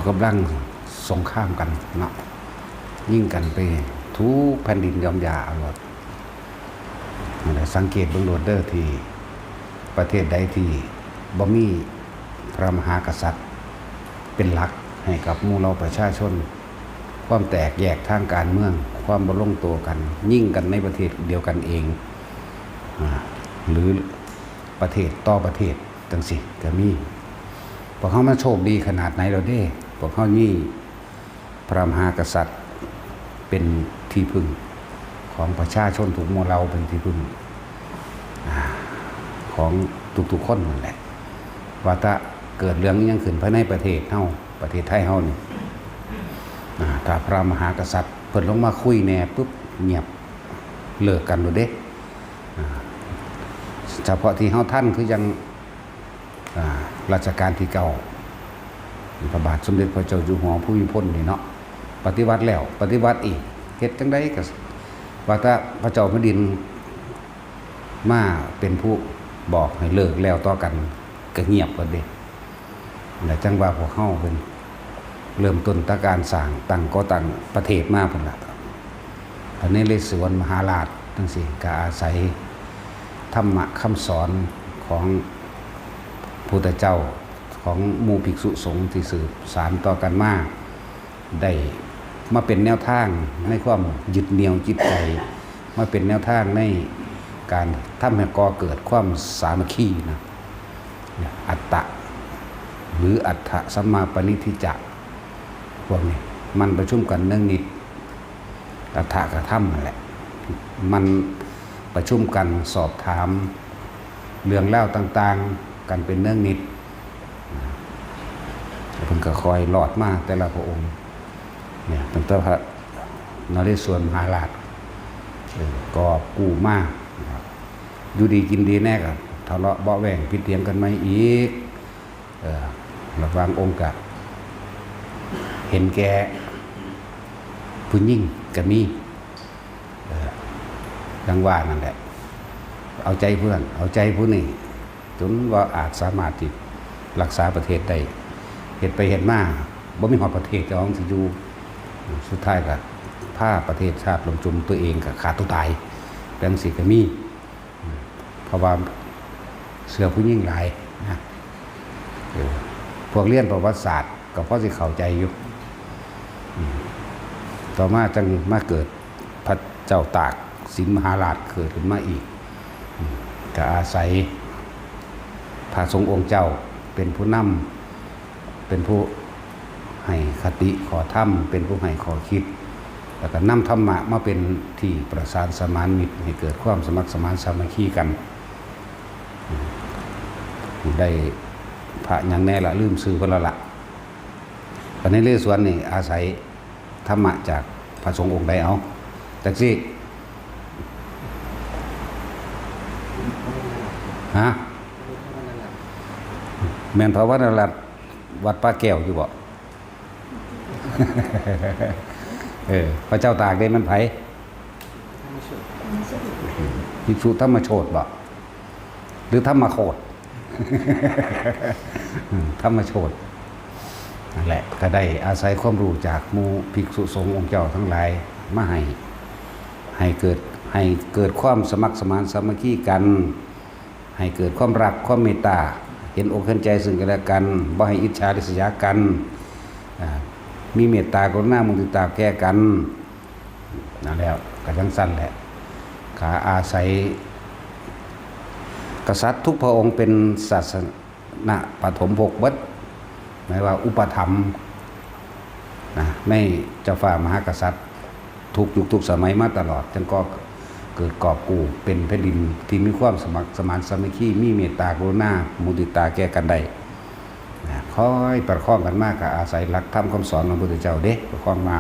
กำลังสงครามกันเนาะยิ่งกันไปทุกแผ่นดินยอมยาเอาหมดสังเกตเบื้องโลดเดอร์ที่ประเทศใดที่บ่มีพระมหากษัตริย์เป็นหลักให้กับหมู่เราประชาชนความแตกแยกทางการเมืองความบ่ลงตัวกันยิ่งกันในประเทศเดียวกันเองหรือประเทศต่อประเทศจังสิก็มีพวกเขามาโชคดีขนาดไหนเราเด้พวกเขานี่พระมหากษัตริย์เป็นที่พึ่งของประชาชนทุกหมู่เราเป็นที่พึ่งของทุกๆคนนั่นแหละว่าถ้าเกิดเรื่องยังขึ้นภายในประเทศเฮาประเทศไทยเฮานี่ถ้าพระมหากษัตริย์เพิ่นลงมาคุยแน่ปุ๊บเงียบเลิกกันโดยเด้เฉพาะที่เฮาท่านคือยังรัชกาลที่9พระบาทสมเด็จพระเจ้าอยู่หัวภูมิพลนี่เนาะปฏิวัติแล้วปฏิวัติอีกเฮ็ดจังได๋ก็ว่าถ้าพระเจ้าแผ่นดินมาเป็นผู้บอกให้เลิกแล้วต่อกันก็เงียบกันเด้แล้วจังว่าพวกเฮาเพิ่นเริ่มต้นตะการสร้างตั้งก่อตั้งประเทศมาพุ่นล่ะพระนเรศวรมหาราชจังซี่ก็อาศัยธรรมะคำสอนของพุทธเจ้าของหมู่ภิกษุสงฆ์ที่สืบสานต่อกันมาได้มาเป็นแนวทางในความยึดเหนี่ยวจิตใจมาเป็นแนวทางในการทำให้ก่อเกิดความสามัคคีนะอัตตะหรืออัตถสัมมาปณิทิจะพวกนี้มันประชุมกันเนื่องนิดอัตถะกับธรรมนั่นแหละมันประชุมกันสอบถามเรื่องเล่าต่างๆกันเป็นเนื่องนิดเพิ่นก็คอยหลอดมาแต่ละพระองค์เนี่ยตั้งแต่พระนเรศวรมหาราชก็กู้มาอยู่ดีกินดีแน่กับทะเลาะเบาะแหว่งผิดเถียงกันไม่อีกระหว่างองค์กับเห็นแก่ผู้ยิ่งกับมีดังว่านั่นแหละเอาใจเพื่อนเอาใจผู้นี้จนว่าอาจสามารถที่รักษาประเทศได้เห็นไปเห็นมาบ่มีหอดประเทศจะต้องสิอยู่สุดท้ายก็ผ้าประเทศชาติลงจุมตัวเองกับขาดตัวตายดังสิก็มีเพราะว่าเสือผู้ยิ่งหลายนะพวกเรียนประวัติศาสตร์ก็เพราะสิเข้าใจอยู่ต่อมาจังมาเกิดพระเจ้าตากสินมหาราชเกิดขึ้นมาอีกก็อาศัยพระสงฆ์องค์เจ้าเป็นผู้นำเป็นผู้ให้คติขอธรรมเป็นผู้ให้ขอคิดแล้วก็นำธรรมะมาเป็นที่ประสานสมานมิตรให้เกิดความสมัครสมานสามัคคีกันได้พระอย่างแน่ละลืมซื้อคนละละตอนนี้เรื่องส่วนนี่อาศัยธรรมะจากพระสงฆ์องค์ใดเอาจักสิฮะแม่นพระวัดนรัตน์วัดป้าแก้วอยู่บ่ พระเจ้าตากได้มันไผภิกษุธรรมโชติบ่หรือธรรมโคตร ธรรมโชตินั่นแหละก็ได้อาศัยความรู้จากหมู่ภิกษุสงฆ์องค์เจ้าทั้งหลายมาให้เกิดความสมัครสมานสามัคคีกันให้เกิดความรักความเมตตาเห็นอกเห็นใจซึ่งกันและกันบ่ให้อิจฉาริษยากันมีเมตตากรุณามุทิตาแก้กันนั่นแล้วก็จังสั้นแหละขาอาศัยกษัตริย์ทุกพระองค์เป็นศาสนาปฐมภคเบิดหมายว่าอุปถัมภ์นะในเจ้าฟ้ามหากษัตริย์ทุกยุคทุกสมัยมาตลอดจนก็เกิดกอบกู้เป็นแผ่นดินที่มีความสมัครสมานสามัคคีมีเมตตากรุณามุทิตาแก้กันได้คอยประคองกันมากก็อาศัยหลักธรรมคำสอนของพระพุทธเจ้าเด้ประคองมา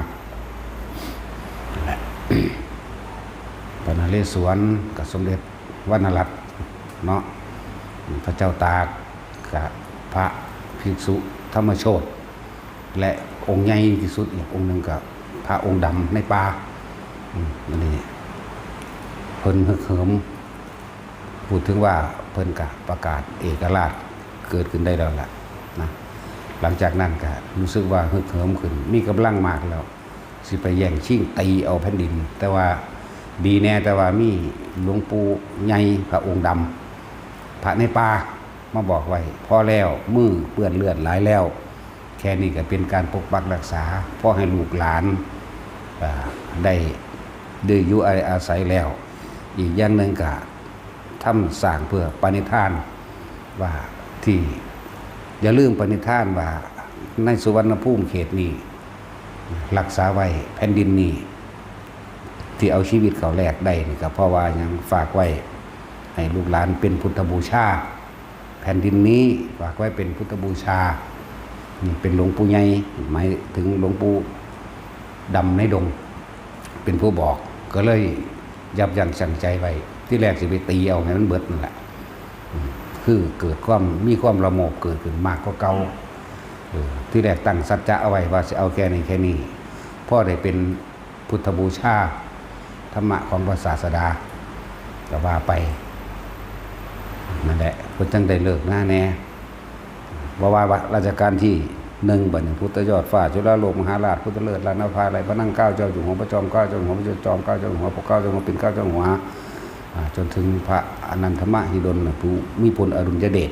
พระนเรศวรกับสมเด็จวรรณรัตน์เนาะพระเจ้าตากกับพระภิกษุธรรมโชติและองค์ใหญ่ที่สุดอีกองค์หนึ่งกับพระองค์ดำในป่านี่เพิ่นฮึกเหิมพูดถึงว่าเพิ่นกับประกาศเอกราชเกิดขึ้นได้แล้วล่ะนะ หลังจากนั้นก็รู้สึกว่าฮึกเหิมขึ้นมีกำลังมากแล้วสิไปแย่งชิงตีเอาแผ่นดินแต่ว่าดีแน่แต่ว่ามีหลวงปู่ใหญ่พระองค์ดำพระในป่ามาบอกไว้พอแล้วมือเปื้อนเลือดหลายแล้วแค่นี้ก็เป็นการปกปักรักษาพ่อให้ลูกหลานได้ดื้อยุอาศัยแล้วอีกอย่างหนึ่งก็ทำสร้างเพื่อปณิธานว่าที่อย่าลืมปณิธานว่าในสุวรรณภูมิเขตนี้รักษาไว้แผ่นดินนี้ที่เอาชีวิตเขาแลกได้นี่ก็เพราะว่ายังฝากไว้ให้ลูกหลานเป็นพุทธบูชาแผ่นดินนี้ฝากไว้เป็นพุทธบูชานี่เป็นหลวงปู่ใหญ่หมายถึงหลวงปู่ดำในดงเป็นผู้บอกก็เลยยับยั้งชั่งใจไว้ที่แรกสิไปตีเอาให้มันเบิดนั่นแหละคือเกิดความมีความระโมบเกิดขึ้นมากกว่าเก่าที่แรกตั้งสัจจะเอาไว้ว่าจะเอาแค่นี้พ่อได้เป็นพุทธบูชาธรรมะของพระศาสดาแต่ว่าไปนั่นแหละเพิ่นจังได้เลิกหน้าแน่ว่าราชการที่1บัดนี้พุทธยอดฟ้าจุฬาโลกมหาราชพุทธเลิศลานภาลัยพระนั่งเกล้าเจ้าอยู่หัวพระจอมเกล้าเจ้าหัวพระจอมเกล้าเจ้าหัวปกเกล้าเจ้าหัวปิ่นเกล้าเจ้าหัวจนถึงพระอนันทมหิดลผู้มีพลอดุลยเดช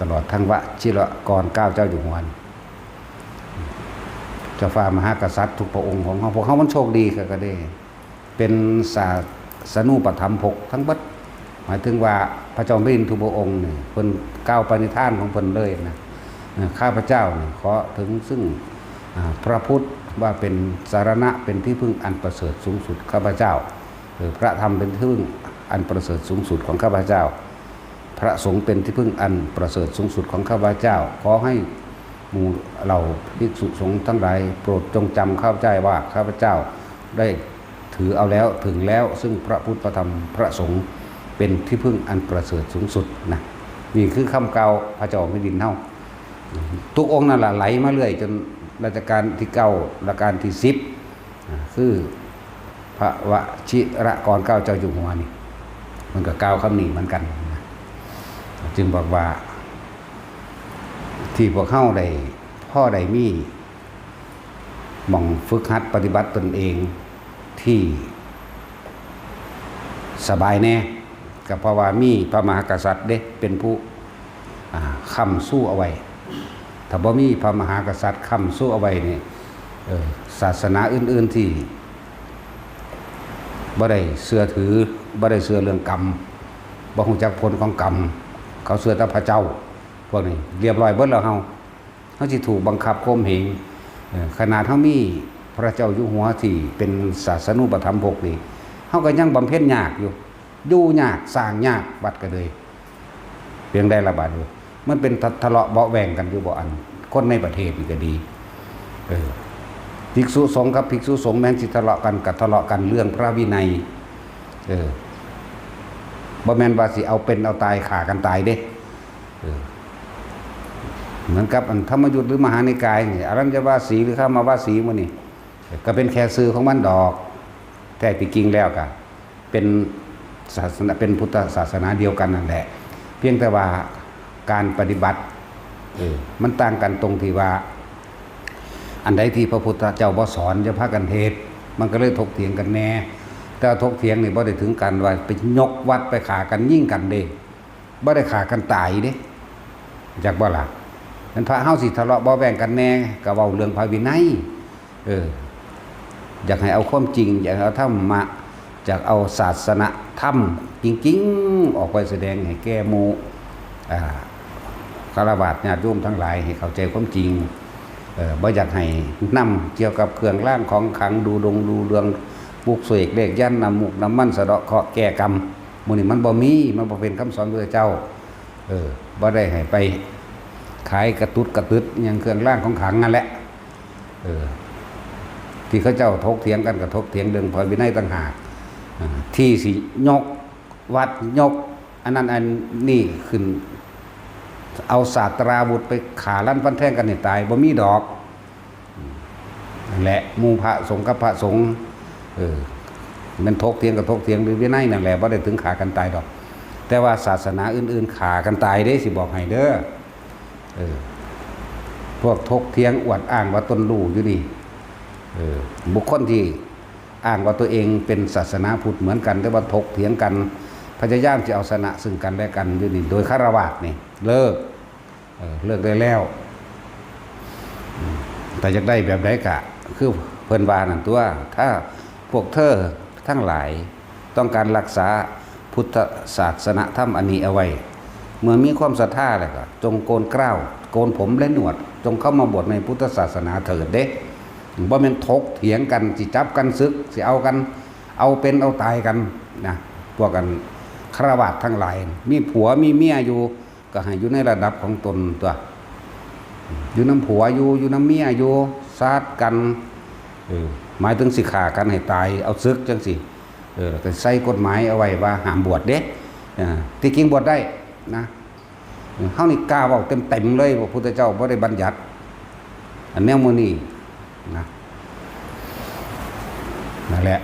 ตลอดทั้งวชิรกรเกล้าเจ้าอยู่หัวเจ้าฟ้ามหากษัตริย์ทุกพระองค์ของเขาพวกเขามันโชคดีก็ได้เป็นศาสนูปถัมภกทั้งบัดหมายถึงว่าพระจอมพระอินทร์ทุกพระองค์นี่เพิ่นก้าวปณิธานของเพิ่นเลยนะข้าพเจ้าขอถึงซึ่งพระพุทธว่าเป็นสารณะเป็นที่พึ่งอันประเสริฐสูงสุดข้าพเจ้าหรือพระธรรมเป็นที่พึ่งอันประเสริฐสูงสุดของข้าพเจ้าพระสงฆ์เป็นที่พึ่งอันประเสริฐสูงสุดของข้าพเจ้าขอให้หมู่เราภิกษุสงฆ์ทั้งหลายโปรดจงจำข้าพเจ้าว่าข้าพเจ้าได้ถือเอาแล้วถึงแล้วซึ่งพระพุทธพระธรรมพระสงฆ์เป็นที่พึ่งอันประเสริฐสูงสุดนะนี่คือคำกล่าวพระเจ้าแผ่นดินเฮาทุกองค์นั่นแหละไหลมาเรื่อยจนรัชกาลที่9รัชกาลที่10คือพระวชิรกรเกล้าเจ้าอยู่หัวนี่มันก็กล่าวคำนี้เหมือนกันจึงบอกว่าที่พวกเข้าได้พ่อได้มีหม่องฝึกหัดปฏิบัติตนเองที่สบายแน่ก็เพราะว่ามีพระมหากษัตริย์เด้เป็นผู้ค้ำสู้เอาไว้ถ้าบ่มีพระมหากษัตริย์ค้ำสู้เอาไว้นี่ศาสนาอื่นๆที่บ่ได้เชื่อถือบ่ได้เชื่อเรื่องกรรมบ่ฮู้จักผลของกรรมเขาเชื่อแต่พระเจ้าพวกนี้เรียบร้อยเบิดแล้วเฮาสิถูกบังคับข่มเหงขนาดเฮามีพระเจ้าอยู่หัวที่เป็นศาสนูปถัมภกนี่เฮาก็ยังบำเพ็ญยากอยู่ยากสร้างยากวัดก็เลยเพียงได้ระบาดอยู่มันเป็นทะเลาะเบาะแวงกันอยู่บ่อันคนในประเทศนี่ก็ดีภิกษุสงฆ์กับภิกษุสงฆ์แม้นสิทะเลาะกันกับทะเลาะกันเรื่องพระวินัยบ่แม่นว่าสิเอาเป็นเอาตายฆ่ากันตายเด้เหมือนกับธรรมยุทธหรือมหานิกายนี่อรัญญวาสีหรือข้ามาวาสีมื้อนี่ก็เป็นแค่สื่อของมันดอกแต่ที่จริงแล้วก็เป็นศาสนาเป็นพุทธศาสนาเดียวกันนั่นแหละเพียงแต่ว่าการปฏิบัติมันต่างกันตรงที่ว่าอันใดที่พระพุทธเจ้าบ่สอนจะพากันเทศมันก็เลยถกเถียงกันแน่แต่ถกเถียงนี่บ่ได้ถึงกันว่าไปยกวัดไปฆ่ากันยิ่งกันเด้บ่ได้ฆ่ากันตายเด้จักบ่ล่ะนั้นพระเฮาสิทะเลาะบ่แบ่งกันแน่ก็เว้าเรื่องพระวินัยอยากให้เอาความจริงอยากเอาธรรมะอยากเอาศาสนาธรรมจริงๆออกไปแสดงให้แก่หมู่ฆราวาสญาติโยมทั้งหลายให้เข้าใจความจริงบ่อยากให้นำเกี่ยวกับเครื่องรางของขลังดูเรื่องปลุกเสกเลขยันน้ำมุกน้ำมันสะเดาะเคราะห์แก้กรรมมื้อนี้มันบ่มีมันบ่เป็นคำสอนพระเจ้าบ่ได้ให้ไปขายกระตุ้ดอย่างเครื่องรางของขลังนั่นแหละที่เขาเจ้าถกเถียงกันกับถกเถียงเรื่องพระวินัยต่างหากที่สิยกวัดยกอันนั้นอันนี้ขึ้นเอาศาสตราวุธไปขาลั่นฟันแท่งกันให้ตายบ่มีดอกนั่นแหละหมู่พระสงฆ์กับพระสงฆ์มันถกเถียงกับถกเถียงหรือวินัยนั่นแหละบ่ได้ถึงขากันตายดอกแต่ว่าศาสนาอื่นๆขากันตายได้สิบอกให้เด้อ พวกทกเถียงอวดอ้างว่าตนรู้อยู่นี่บุคคลที่อ้างว่าตัวเองเป็นศาสนาพุทธเหมือนกันแต่ว่าถกเถียงกันพยายามจะเอาชนะซึ่งกันและกันอยู่นี่โดยฆราวาสนี่เลิกได้แล้วแต่อยากได้แบบใดกะคือเพิ่นว่านั่นตัวถ้าพวกเธอทั้งหลายต้องการรักษาพุทธศาสนธรรมอันนี้เอาไว้เมื่อมีความศรัทธาแล้วก็จงโกนเกล้าโกนผมและหนวดจงเข้ามาบวชในพุทธศาสนาเถิดเด้บ่แม่นถกเถียงกันสิจับกันซึกสิเอากันเอาเป็นเอาตายกันนะพวกกันฆราวาสทั้งหลายมีผัวมีเมียอยู่ก็ให้อยู่ในระดับของตนตัวอยู่น้ำผัวอยู่น้ำเมียอยู่ซาดกันหมายถึงสิฆ่ากันให้ตายเอาซึกจังสิก็ใส่กฎหมายเอาไว้ว่าห้ามบวชเด้ที่จริงบวชได้นะเฮานี่กล้าเว้าเต็มเลยพระพุทธเจ้าบ่ได้บัญญัติอันแนวมื้อนี้นะนั่นแหละ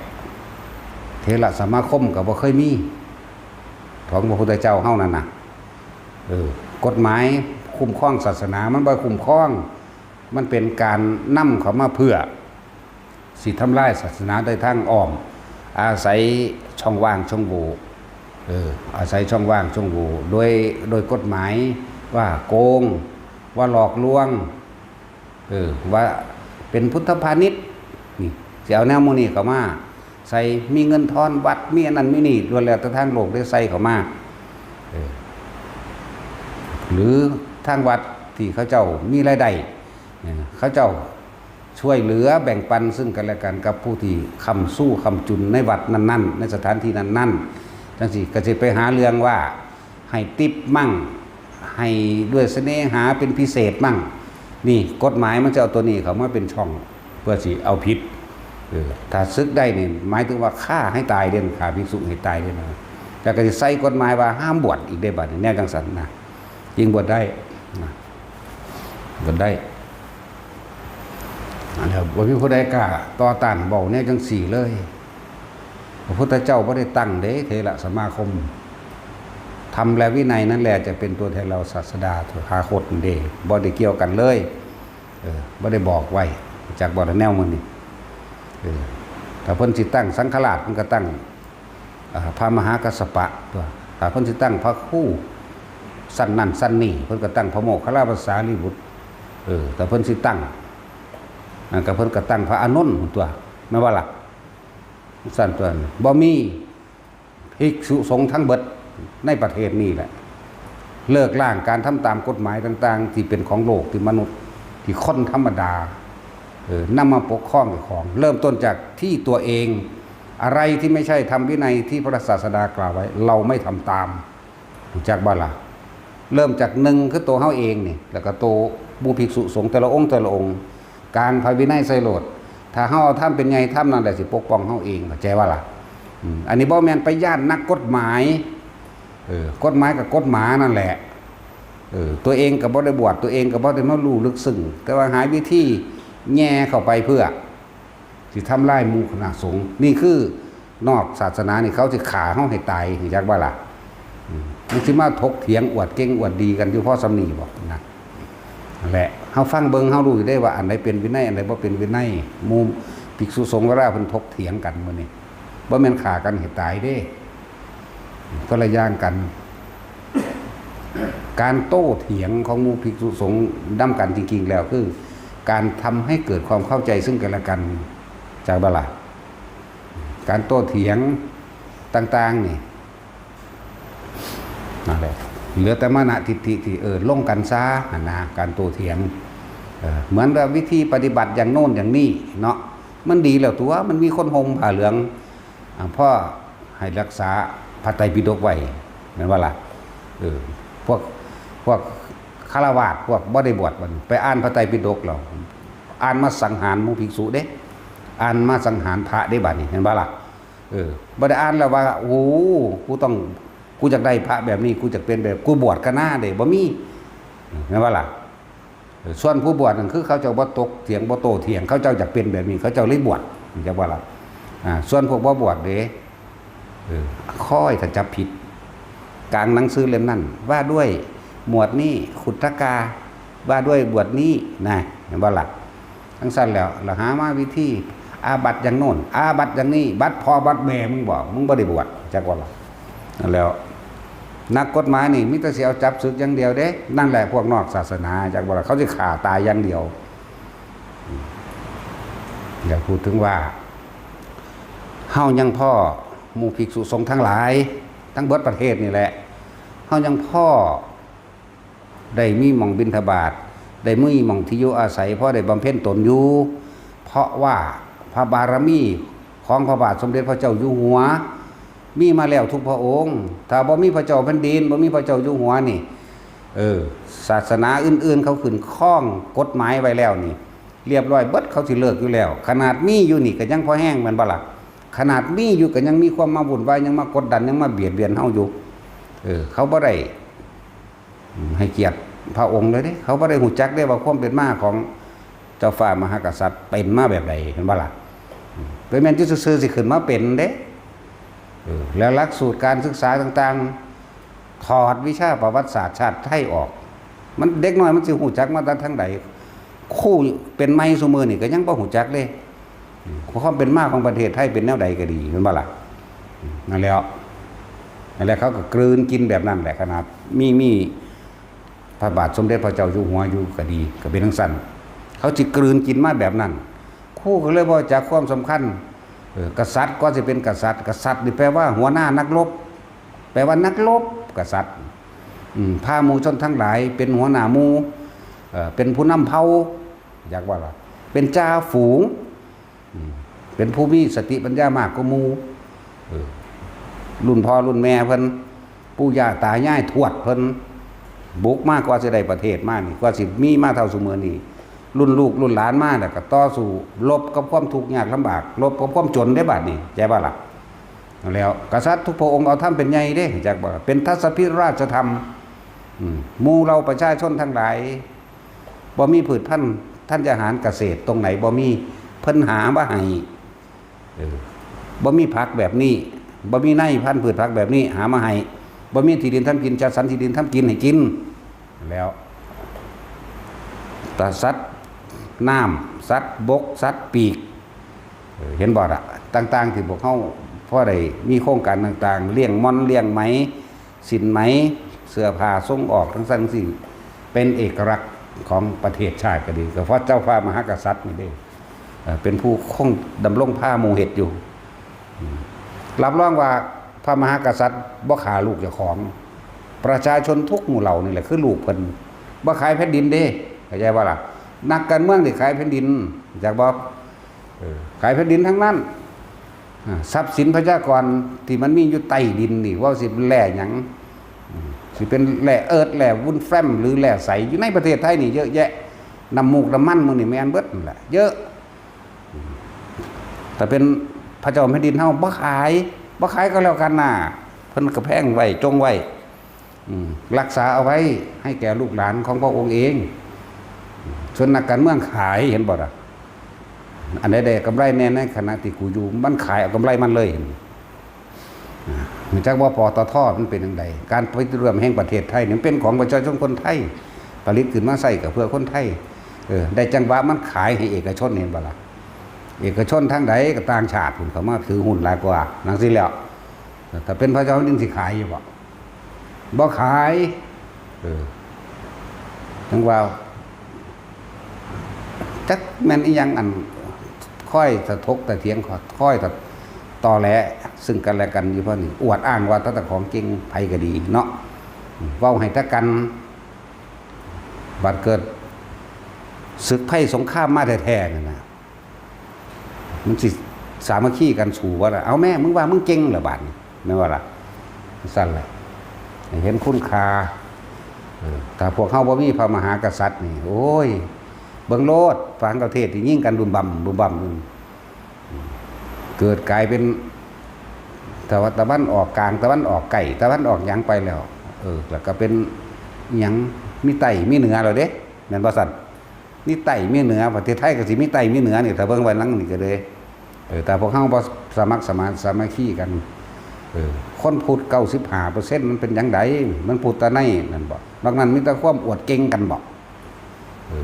เทระสมาคมก็บ่เคยมีของพระพุทธเจ้าเฮานั่นน่ะกฎหมายคุ้มครองศาสนามันบ่คุ้มครองมันเป็นการนำเขามาเพื่อสิทำลายศาสนาได้ทางอ้อมอาศัยช่องว่างช่องโหว่อาศัยช่องว่างช่องโหว่โดยกฎหมายว่าโกงว่าหลอกลวงว่าเป็นพุทธพาณิชย์นี่สิเอาแนวโมนี่เข้ามาใส่มีเงินทอนวัดมีอันนั้นมีนี่ล้วนแล้วแต่ทางโลกได้ใส่เข้ามาหรือทางวัดที่เขาเจ้ามีรายได้เขาเจ้าช่วยเหลือแบ่งปันซึ่งกันและกันกับผู้ที่คำสู้คำจุนในวัดนั้นๆในสถานที่นั้นๆจังสิก็จะไปหาเรื่องว่าให้ติปมั่งให้ด้วยเสน่หาเป็นพิเศษมั่งนี่กฎหมายมันจะเอาตัวนี้เขามาเป็นช่องเพื่อสิเอาผิดถ้าซึกได้นี่หมายถึงว่าฆ่าให้ตายเด่นฆ่าภิกษุให้ตายเด่นนะจะก็จะใส่กฎหมายว่าห้ามบวชอีกได้บัดแนวจังสันนะยิงบวชได้นะบวชได้แล้วบ่มีผู้ใดกล้าต่อต้านเว้าแนวจังสี่เลยพระพุทธเจ้าบ่ได้ตั้งเด้เทระสมาคมธรรมและวินัยนั่นแหละจะเป็นตัวแทนเราศาสดาถาคตเด้บ่ได้เกี่ยวกันเลยบ่ได้บอกไว้จากบ่ได้แนวมื้อนี้ถ้าเพิ่นสิตั้งสังฆราชเพิ่นก็ตั้งพระมหากัสสปะตัวถ้าเพิ่นสิตั้งพระคู่สั้นนั่นสั้นนี่เพิ่นก็ตั้งพระโมคคัลลาภาษาลีบุตรแต่เพิ่นสิตั้งก็เพิ่นก็ตั้งพระอานนท์ตัวแม่ว่าล่ะสั้นตัวบ่มีภิกษุสงฆ์ทั้งเบิดในประเทศนี้แหละเลิกล้างการทำตามกฎหมายต่างๆที่เป็นของโลกที่มนุษย์ที่คนธรรมดานำมาปกครองของเริ่มต้นจากที่ตัวเองอะไรที่ไม่ใช่ทำวินัยที่พระศาสดากล่าวไว้เราไม่ทำตามจากบ้าล่ะเริ่มจากหนึ่งคือตัวเฮาเองนี่แล้วก็ตัวบูภิกษุสงฆ์แต่ละองค์กลางพระวินัยใส่โหลดถ้าเฮาทำเป็นไงทำนั่นแหละสิปกป้องเฮาเองเข้าใจว่าล่ะอันนี้บ่แม่นไปย่านนักกฎหมายกฎหมายกับกฎหมานั่นแหละตัวเองก็บ่ได้บวชตัวเองก็บ่ได้มารู้ลึกซึ้งแต่ว่าหาวิธีแง่เข้าไปเพื่อสิทำลายหมู่คณะสงฆ์นี่คือนอกศาสนานี่เขาสิฆ่าเฮาให้ตายจักว่าล่ะมันสิมาถกเถียงอวดเก่งอวดดีกันอยู่เพราะสำนีบ่นะนั่นแหละเฮาฟังเบิ่งเฮารู้ได้ว่าอันใดเป็นวินัยอันใดบ่เป็นวินัยหมู่ภิกษุสงฆ์ก็ราเพิ่นถกเถียงกันมื้อนี้บ่แม่นฆ่ากันให้ตายเด้ก็ละอย่างกันการโต้เถียงของหมู่ภิกษุสงฆ์นำกันจริงๆแล้วคือการทำให้เกิดความเข้าใจซึ่งกันและกันจากบ่ล่ะการโต้เถียงต่างๆนี่นั่นแหละเหลือแต่มานะทิฏฐิที่ลงกันซะนะการโต้เถียงเหมือนกับวิธีปฏิบัติอย่างโน้นอย่างนี้เนาะมันดีแล้วตัวมันมีคนห่มผ้าเหลืองพ่อให้รักษาพระไตรปิฎกไว้แม่นว่าล่ะพวกฆราวาสพวกบ่ได้บวชมันไปอ่านพระไตรปิฎกแล้วอ่านมาสังหารหมู่ภิกษุเด้อ่านมาสังหารพระได้บัดนี้เห็นบ่ล่ะบ่ได้อ่านแล้วว่าโอ้กูอยากได้พระแบบนี้กูอยากเป็นแบบกูบวชกันหน้าเด้บ่มีเห็นบ่ล่ะส่วนผู้บวชนั่นคือเขาเจ้าบ่ตกเถียงบ่โตเถียงเขาเจ้าอยากเป็นแบบนี้เขาเจ้าเลยบวชจังว่าล่ะส่วนพวกบ่บวชเด้ค่อยถ้าจับผิดกลางหนังสือเล่มนั้นว่าด้วยหมวดนี้ขุทกา ว่าด้วยบวชนี้นะเห็นบ่ล่ะทั้งสั้นแล้วเราหามาวิธีอาบัติอย่างโน่นอาบัติอย่างนี้บัตรพอบัตรแม่มึงบอกมึงบ่ได้บวชจักว่าล่ะแล้วนักกฎหมายนี่มิตรเสียเอาจับศึกอย่างเดียวเด้นั่นแหละพวกนอกศาสนาจักว่าล่ะเขาจะฆ่าตายอย่างเดียวอย่าพูดถึงว่าเฮายังพ่อหมู่ภิกษุสงฆ์ทั้งหลายทั้งเบิดประเทศนี่แหละเฮายังพ่อได้มีหม่องบิณฑบาตได้มีหม่องที่อยู่อาศัยเพราะได้บำเพ็ญตนอยู่เพราะว่าพระบารมีของพระบาทสมเด็จพระเจ้าอยู่หัวมีมาแล้วทุกพระองค์ถ้าบ่มีพระเจ้าแผ่นดินบ่มีพระเจ้าอยู่หัวนี่ศาสนาอื่นๆเขาขึ้นข้องกฎหมายไว้แล้วนี่เรียบร้อยเบิดเขาสิเลิกอยู่แล้วขนาดมีอยู่นี่ก็ยังพอแห้งแม่นบ่ล่ะขนาดมีอยู่ก็ยังมีความมาวุ่นวายยังมากดดันยังมาเบียดเบียนเฮาอยู่เขาบ่ได้ให้เกียรติพระองค์เลยเด้เขาบ่ได้หูจักได้ว่าความเป็นมาของเจ้าฟ้ามหากษัตริย์เป็นมาแบบใดเห็นบ่ล่ะเป็นแม่นที่ซื่อๆสิขึ้นมาเป็นเด้แล้วหลักสูตรการศึกษาต่างๆถอดวิชาประวัติศาสตร์ชาติไทยออกมันเด็กน้อยมันสิหูจักมาทางใดคู่เป็นไม้ซุมื้อนี่ก็ยังบ่หูจักเลยความเป็นมาของประเทศไทยเป็นแนวใดก็ดีเห็นบ่ล่ะนั่นแหละเขาก็กลืนกินแบบนั้นแหละขนาดมีพระบาทสมเด็จพระเจ้าอยู่หัวอยู่ก็ดีก็เป็นทั้งสั้นเขาจิกลืนกินมาแบบนั้นคู่ก็เลยบ่จากความสำคัญกษัตริย์ก็จะเป็นกษัตริย์นี่แปลว่าหัวหน้านักรบแปลว่านักรบกษัตริย์พาหมู่ชนทั้งหลายเป็นหัวหน้าหมู่เป็นผู้นำเผ่าอยากว่าล่ะเป็นจ่าฝูงเป็นผู้มีสติปัญญามากกว่าหมู่รุ่นพ่อรุ่นแม่เพิ่นปู่ย่าตายายทวดเพิ่นบุกมากกว่าสิได้ประเทศมากนี่กว่าสิมีมาเท่าซุมื้อนี้รุ่นลูกรุ่นหลานมาแล้วก็ต่อสู้ลบกับความทุกข์ยากลำบากลบกับความจนได้บัดนี้ใจบ่ล่ะแล้วกษัตริย์ทุกพระองค์เอาทำเป็นใหญ่เด้จักบ่เป็นทัศพิราชธรรมหมู่เราประชาชนทั้งหลายบ่มีพืชพันธุ์ท่านจะหารเกษตรตรงไหนบ่มีเพิ่นหาบ่ให้บ่มีผักแบบนี้บ่มีในพันธุ์พืชผักแบบนี้หามาให้บ่มีที่ดินทำกินจัดสรรที่ดินทำกินให้กินแล้วแต่สัตว์น้ำสัตว์บกสัตว์ปีกเห็นบ่ล่ะต่างๆที่พวกเฮาพอได้มีโครงการต่างๆเลี้ยงม่อนเลี้ยงไหมสินไหมเสื้อผ้าส่งออกทั้งนั้นสิเป็นเอกลักษณ์ของประเทศชาติก็ดีก็เพราะเจ้าฟ้ามหากษัตริย์นี่เด้เป็นผู้คงดำรงผ้าหมู่เฮ็ดอยู่รับรองว่าพระมหากษัตริย์บ่ฆ่าลูกเจ้าของประชาชนทุกหมู่เหล่านี่แหละคือลูกเพิ่นบ่ขายแผ่นดินเด้เข้าใจบ่ล่ะนักการเมืองที่ขายแผ่นดินอยากบอกขายแผ่นดินทั้งนั้นทรัพย์สินประชากรที่มันมีอยู่ใต้ดินนี่ว่าสิเป็นแร่หยังสิเป็นแร่เอิร์ธแร่วุ้นแฟ้มหรือแร่ใสอยู่ในประเทศไทยนี่เยอะแยะน้ำมูกน้ำมันมื้อนี่แม่นเบิดนั่นแหละเยอะแต่เป็นพระเจ้าแผ่นดินเฮาบ่ขายก็แล้วกันน่ะเพิ่นก็แพงไว้จงไว้รักษาเอาไว้ให้แก่ลูกหลานของพระองค์เองส่วนนักการเมืองขายเห็นบ่ล่ะอันใดๆกำไรแน่ในขณะที่กูอยู่มันขายเอากำไรมันเลยมันจักว่าปตท.มันเป็นจังไดการผลิตรวมแห่งประเทศไทยนี่เป็นของประชาชนคนไทยผลิตขึ้นมาใช้ก็เพื่อคนไทยได้จังหวะมันขายให้เอกชนเห็นบ่ล่ะเอกชนทางใดก็ต่างชาติพุ่นเข้ามาถือหุ้นหลายกว่าจังซี่แล้วถ้าเป็นพระเจ้าแผ่นดินสิขายอยู่บ่ขายจังว่าจักแม่นอีหยังอันค่อยสะทกแต่เถียงค่อยต่อแหลซึ่งกันและกันอยู่เพราะนี่อวดอ้างว่าถ้าของเก่งไผก็ดีเนาะเว้าให้ตะกันบัดเกิดศึกภัยสงครามมาแท้ๆนั่นน่ะมันสิสามัคคีกันสู่ว่าเอาแม่มึงว่ามึงเก่งเหรอบาดนี้แม่นว่าล่ะสั่นแหละเห็นคุณค่าถ้าพวกเฮาบ่มีพระมหากษัตริย์นี่โอ้ยเบิ่งโลดฝางประเทศที่ยิ่งกันบุ่มบ่ำเกิดกลายเป็นตะวันออกกลางตะวันออกไก่ตะวันออกหยังไปแล้วแล้วก็เป็นหยังมีไต้มีเหนือแล้วเด้แม่นบ่ซั่นมีไต้มีเหนือประเทศไทยก็สิมีไต้มีเหนือนี่ถ้าเบิ่งไว้หลังนี่ก็เลยแต่พวกเฮาบ่สามัคคีกันคนพูด 95% มันเป็นจังไดมันพูดแต่ในนั่นบ่นอกนั้นมีแต่ความอวดเก่งกันบ่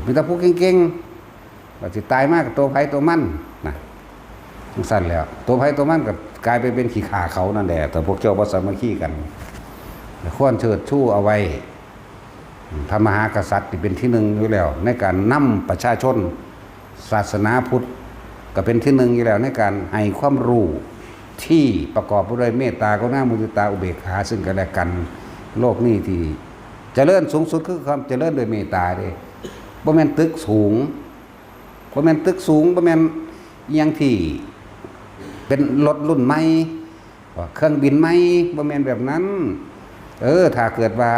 มีแต่ผู้เก่งๆก็สิตายมากกับตัวไผตัวมันนะจังซั่นแล้วตัวไผตัวมันก็กลายไปเป็นขี้ข่าเขานั่นแหละแต่พวกเจ้าบ่สามัคคีกันควรเชิดชู้เอาไว้พระมหากษัตริย์ที่เป็นที่หนึ่งอยู่แล้วในการนำประชาชนศาสนาพุทธก็เป็นที่หนึ่งอยู่แล้วในการให้ความรู้ที่ประกอบไปด้วยเมตตากรุณามุทิตาอุเบกขาซึ่งกันและกันโลกนี้ที่เจริญสูงสุดคือความเจริญโดยเมตตาเด้บ่แม่นตึกสูงบ่แม่นตึกสูงบ่แม่นอีหยังที่เป็นรถรุ่นใหม่เครื่องบินใหม่บ่แม่นแบบนั้นถ้าเกิดว่า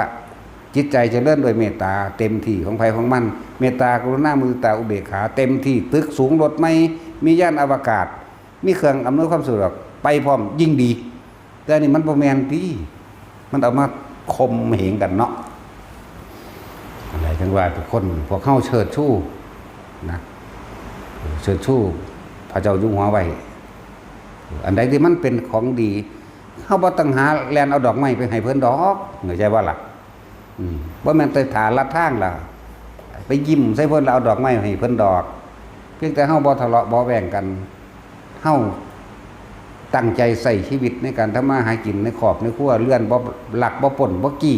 จิตใจเจริญโดยเมตตาเต็มที่ของไผของมันเมตตากรุณามุทิตาอุเบกขาเต็มที่ตึกสูงรถใหม่มียานอวกาศมีเครื่องอำนวยความสะดวกไปพร้อมยิ่งดีแต่นี่มันบ่แม่นติมันเอามาคมเหงกันเนาะอะไรจังว่าทุกคนพวกเฮาเชิดชู้นะเชิดชู้พระเจ้าอยู่หัวไว้อันใดที่มันเป็นของดีเฮาบ่ต้องหาแลนเอาดอกไม้ไปให้เพิ่นดอกเข้าใจบ่ล่ะบ่แม่นไปถาลัดทางล่ะไปยิ้มใส่เพิ่นแล้วเอาดอกไม้ให้เพิ่นดอกเพียงแต่เฮาบ่ทะเลาะบ่แบ่งกันเฮาตั้งใจใส่ชีวิตในการทำมาหากินในครอบในครัวเรือนบ่ลักบ่ปล้นบ่กี้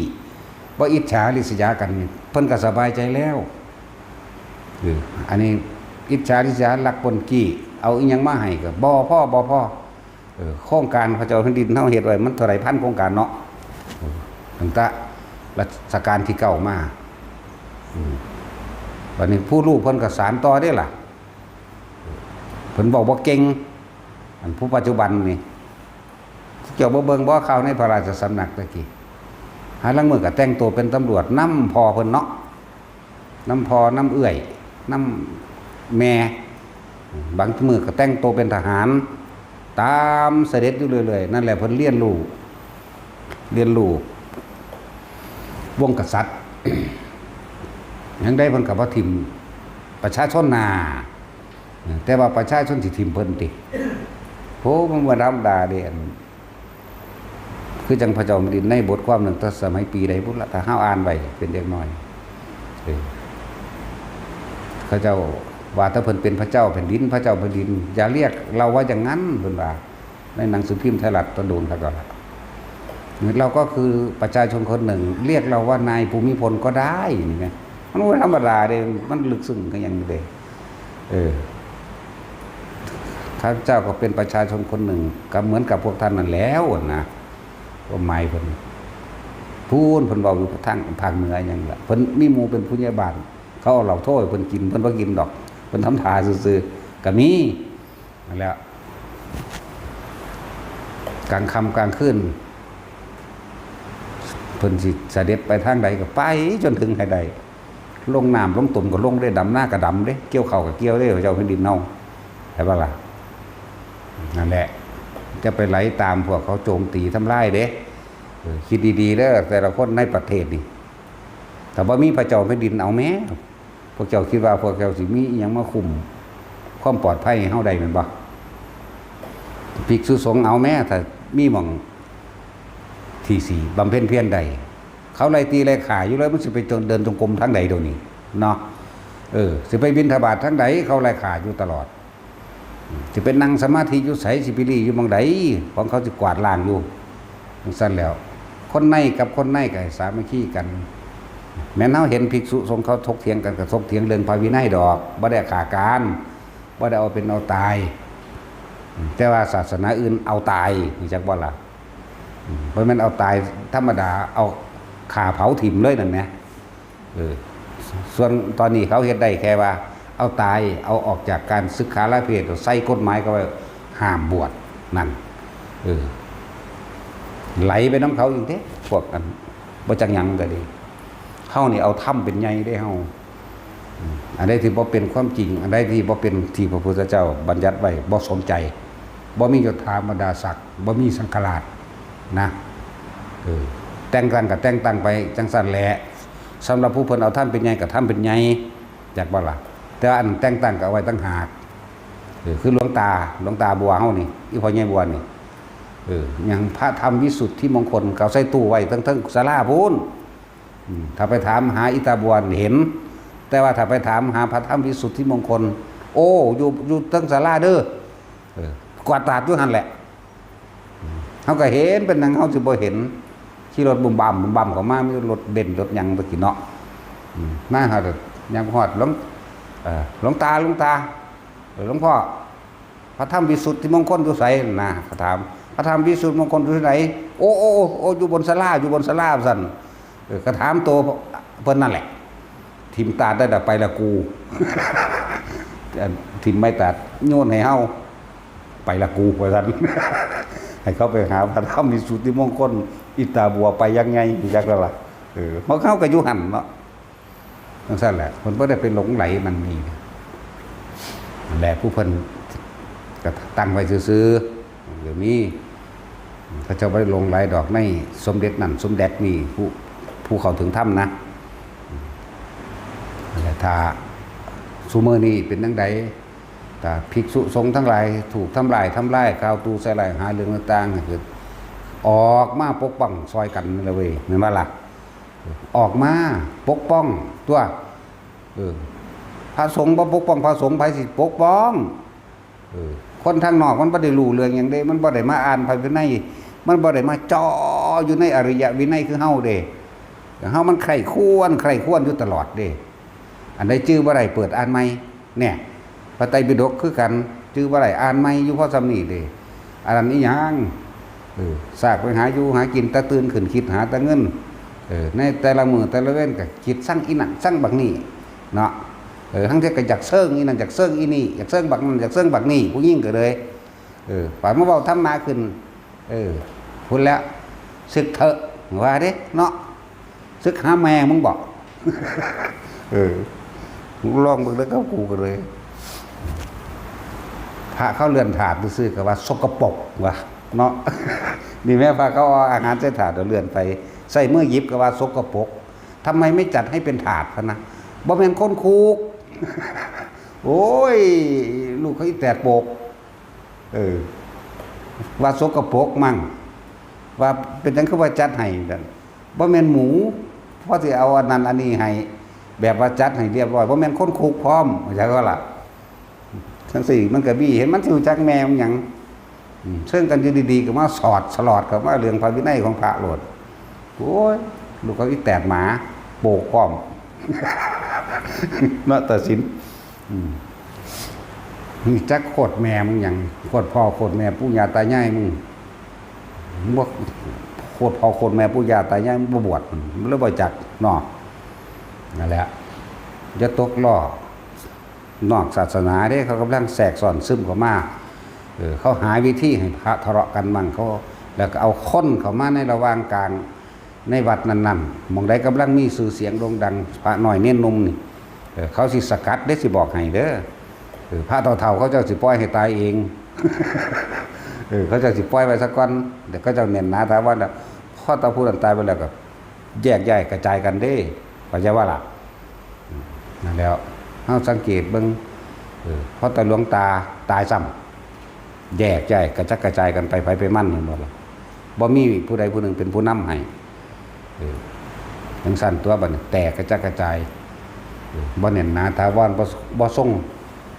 บ่อิจฉาริษยากันเพิ่นก็สบายใจแล้วอันนี้อิจฉาริษยาลักปล้นกี้เอาอีหยังมาให้ก็บ่พอโครงการพระเจ้าแผ่นดินเฮาเฮ็ดไว้มันเท่าไหร่พันโครงการเนาะตั้งแต่รัชกาลที่9มาบัดนี้ผู้รู้เพิ่นก็สานต่อได้ล่ะเพิ่นบอกบ่เก่งอันผู้ปัจจุบันนี่เกี่ยวบ่เบิ่งบ่ข่าวในพระราชสำนักตะกี้หาลังมือก็แต่งตัวเป็นตำรวจนำพ่อเพิ่นเนาะนำพ่อนำเอื้อยนำแม่บางมือก็แต่งตัวเป็นทหารตามเสด็จอยู่เรื่อยๆนั่นแหละเพิ่นเรียนรู้วงกษัตริย์ยังได้เพิ่นก็บ่ทิ่มประชาชนนาแต่ว่าประชาชนสิทิ่มเพิ่นติโหมันบ่ธรรมดาเด้คือจังพระเจ้าแผ่นดินในบทความหนึ่งตั้งสมัยปีใดพุทธละถ้าเฮาอ่านไว้เป็นเด็กน้อยเขาเจ้าว่าถ้าเพิ่นเป็นพระเจ้าแผ่นดินพระเจ้าแผ่นดินอย่าเรียกเราว่าอย่างนั้นเพิ่นว่าในหนังสือพิมพ์ไทยรัฐตะโดนเขาก็ละเราก็คือประชาชนคนหนึ่งเรียกเราว่านายภูมิพลก็ได้นี่ไงมันบ่ธรรมดาเด้มันลึกซึ้งกันอย่างนี้เด้ข้าพเจ้าก็เป็นประชาชนคนหนึ่งก็เหมือนกับพวกท่านนั่นแล้วนะก็หมายเพิ่นพูนเพิ่นเว้าอยู่ทางภาคเหนือหยังล่ะเพิ่นมีหมู่เป็นผู้ใหญ่บ้านเขาเอาเหล้าโถ่ให้เพิ่นกินเพิ่นบ่กินดอกเพิ่นทำท่าซื่อๆก็มีนั่นแหละกลางค่ำกลางคืนเพิ่นสิเสด็จไปทางใดก็ไปจนถึงให้ได้ลงน้ำลงตุ่มก็ลงได้ดำหน้าก็ดำเด้เกี่ยวข้าวก็เกี่ยวได้เจ้าแผ่นดินเฮาใช่ป่ะล่ะนั่นแหละจะไปไหลตามพวกเขาโจมตีทำลายเด้คิดดีๆเด้อแต่ละคนในประเทศนี่แต่ว่ามีพระเจ้าแผ่นดินเอาแม้พวกเจ้าคิดว่าพวกเจ้าสิมีอิหยังมาคุมความปลอดภัยให้เฮาได้แม่นบ่ภิกษุสงฆ์เอาแม้ถ้ามีหม่องที่สี่บำเพ็ญเพียรใดเขาไล่ตีไล่ข่าอยู่เลยมันสิไปเดินจงกรมทางใดเดี๋ยวนี้เนาะสิไปบิณฑบาตทางใดเขาไล่ข่าอยู่ตลอดสิเป็นนั่งสมาธิอยู่ไสสิไปรีอยู่หม่องใดของเขาสิกวาดล้างอยู่จังซั่นแล้วคนในกับคนในก็สามัคคีกันแม้นเฮาเห็นภิกษุสงฆ์เขาถกเถียงกันก็ถกเถียงเรื่องพระวินัยดอกบ่ได้ฆ่ากันบ่ได้เอาเป็นเอาตายแต่ว่าศาสนาอื่นเอาตายรู้จักบ่ล่ะบ่แม่นเอาตายธรรมดาเอาฆ่าเผาถิ่มเลยนั่นแหมส่วนตอนนี้เขาเฮ็ดได้แค่ว่าเอาตายเอาออกจากการศึกษาละเพศใส่กฎหมายก็ว่าห้ามบวชนั่นไหลไปน้ำเขาอยู่เด้พวกกันบ่จักหยังก็ดีเฮานี่เอาถ้ำเป็นใหญ่ได้เฮาอันใดที่บ่เป็นความจริงอันใดที่บ่เป็นที่พระพุทธเจ้าบัญญัติไว้บ่สนใจบ่มียศถาบรรดาศักดิ์บ่มีสังฆราชนะแต่งตั้งก็แต่งตั้งไปจังซั่นแหละสำหรับผู้เพิ่นเอาท่านเป็นใหญ่ก็ท่านเป็นใหญ่จักบ่ล่ะแต่อันแต่งตั้งก็เอาไว้ตั้งหากคือหลวงตาบัวเฮานี่อีพ่อใหญ่บัวนี่อย่างพระธรรมวิสุทธิมงคลเขาใส่ตู้ไว้ทั้งศาลาพูนถ้าไปถามหาอิตาบัวเห็น แต่ว่าถ้าไปถามหาพระธรรมวิสุทธิมงคลโอ้อยู่ตั้งศาลาเด้อกวาดตาดอยู่หั่นแหละเขาก็เห็นเป็นนังเขาสิบ่เห็นขี่รถบุ่มบั่มเข้ามามีรถเด่นรถหยังตะกี้เนาะมาหายังฮอดหลวงตาหลวงพ่อพระธรรมวิสุทธิมงคลอยู่ไสนะเขาถามพระธรรมวิสุทธิมงคลอยู่ไหนโอ้อยู่บนศาลาสั่นก็ถามตัวเพิ่นนั่นแหละทิมตาได้แต่ไปละกูทิมไม่ตัดโยนให้เฮาไปละกูว่าซั่นให้เขาไปหาพระธรรมวิสุทธิมงคลอิตาบัวไปยังไงจักแล้วล่ะเพราะเขาก็อยู่หั่นเนาะจังซั่นแหละเพิ่นบ่ได้ไปหลงไหลมันนี่นั่นแหละผู้เพิ่นก็ตั้งไว้ซื่อๆเดี๋ยวนี้พระเจ้าบ่ได้ลงไหลดอกในสมเด็จนั่นสมเด็จนี่ผู้เข้าถึงธรรมนะแต่ถ้าซุมื้อนี้เป็นจังไดถ้าภิกษุสงฆ์ทั้งหลายถูกทำลายกาวตูใส่ลายหาเรื่องต่างๆคือออกมาปกป้องซอยกันนั่นแหละเว้ยแม่นบ่ล่ะออกมาปกป้องตัวพระสงฆ์บ่ปกป้องพระสงฆ์ไผสิปกป้องคนทางนอกมันบ่ได้รู้เรื่องหยังเด้มันบ่ได้มาอ่านพระวินัยมันบ่ได้มาจ่ออยู่ในอริยวินัยคือเฮาเด้เฮามันใคร่ควรอยู่ตลอดเด้อันใดจื้อบ่ได้เปิดอ่านใหม่เนี่ยพระไตรปิฎกคือกันจื้อบ่ได้อ่านใหม่อยู่เพราะซำนี้เด้อันนั้นอีหยังซากไปหาอยู่หากินตะตื่นขึ้นคิดหาแต่เงินในแต่ละมื้อแต่ละเว้นก็คิดสั่งอีนั่นสั่งบักนี้เนาะทั้งที่ก็อยากเซิงอีนั่นอยากเซิงอีนี่อยากเซิงบักนั้นอยากเซิงบักนี้ผู้หญิงก็เลยป่ามาเว้าธรรมะขึ้นพูดแล้วศึกเถอะว่าเด้เนาะศึกหาแม่มึงบอกลองเบิ่งแล้วก็กูก็เลยพระเขาเลื่อนถาดซื่อๆก็ว่าสกปรกว่ะเนาะนี่แม่พระเขาเอาอาหารใส่ถาดเลื่อนไปใส่มือหยิบก็ว่าสกปรกทำไมไม่จัดให้เป็นถาดพะนะบ่แม่นคนคุกโอ้ยลูกเขาอีแตดโปกว่าสกปรกมั่งว่าเป็นจังคือว่าจัดให้นั่นบ่แม่นหมูเพราะสิเอาอันนั้นอันนี้ให้แบบว่าจัดให้เรียบร้อยบ่แม่นคนคุกพร้อมจังว่าล่ะทั้งสี่มันก็บี้เห็นมันสิรู้จักแมวหยังซึ่งกันอยู่ดีๆก็มาสอดสลอดกับว่าเรื่องพระวินัยของพระโลดโอ้ยลูกเขาอีแตดหมาโปกพร้อมเนาะตัดสินนี่จักโคตรแม่มึงหยังโคตรพ่อโคตรแม่ปู่ย่าตายายมึงบ่โคตรพ่อโคตรแม่ปู่ย่าตายายมึงบ่บวชมันเลยบ่จักเนาะนั่นแหละจะตกล้อนอกศาสนาเด้เขากำลังแทรกซ้อนซึมเข้ามาเขาหาวิธีให้พระทะเลาะกันมั่งเขาแล้วก็เอาคนเข้ามาในระหว่างกลางในวัดนั้นๆหม่องใดกำลังมีชื่อเสียงโด่งดังพระน้อยเน้นนมนี่เขาสิสกัดได้สิบอกให้เด้อพระเฒ่าๆเขาเจ้าสิปล่อยให้ตายเองเขาเจ้าสิปล่อยไว้สักก่อนเดี๋ยวเขาเจ้าเน้นหนาถามว่าพ่อตาผู้นั้นตายไปแล้วก็แยกย้ายกระจายกันเด้เข้าใจว่าล่ะนั่นแล้วเฮาสังเกตเบิ่งเพราะแต่หลวงตาตายซ้ำแยกย้ายกระจัดกระจายกันไปไปมั่นเห็นบ่ล่ะบ่มีผู้ใดผู้หนึ่งเป็นผู้นำให้จังซั่นตัวบัดนี้แตกกระจัดกระจายบ่แน่นหนาถาวรบ่ทรง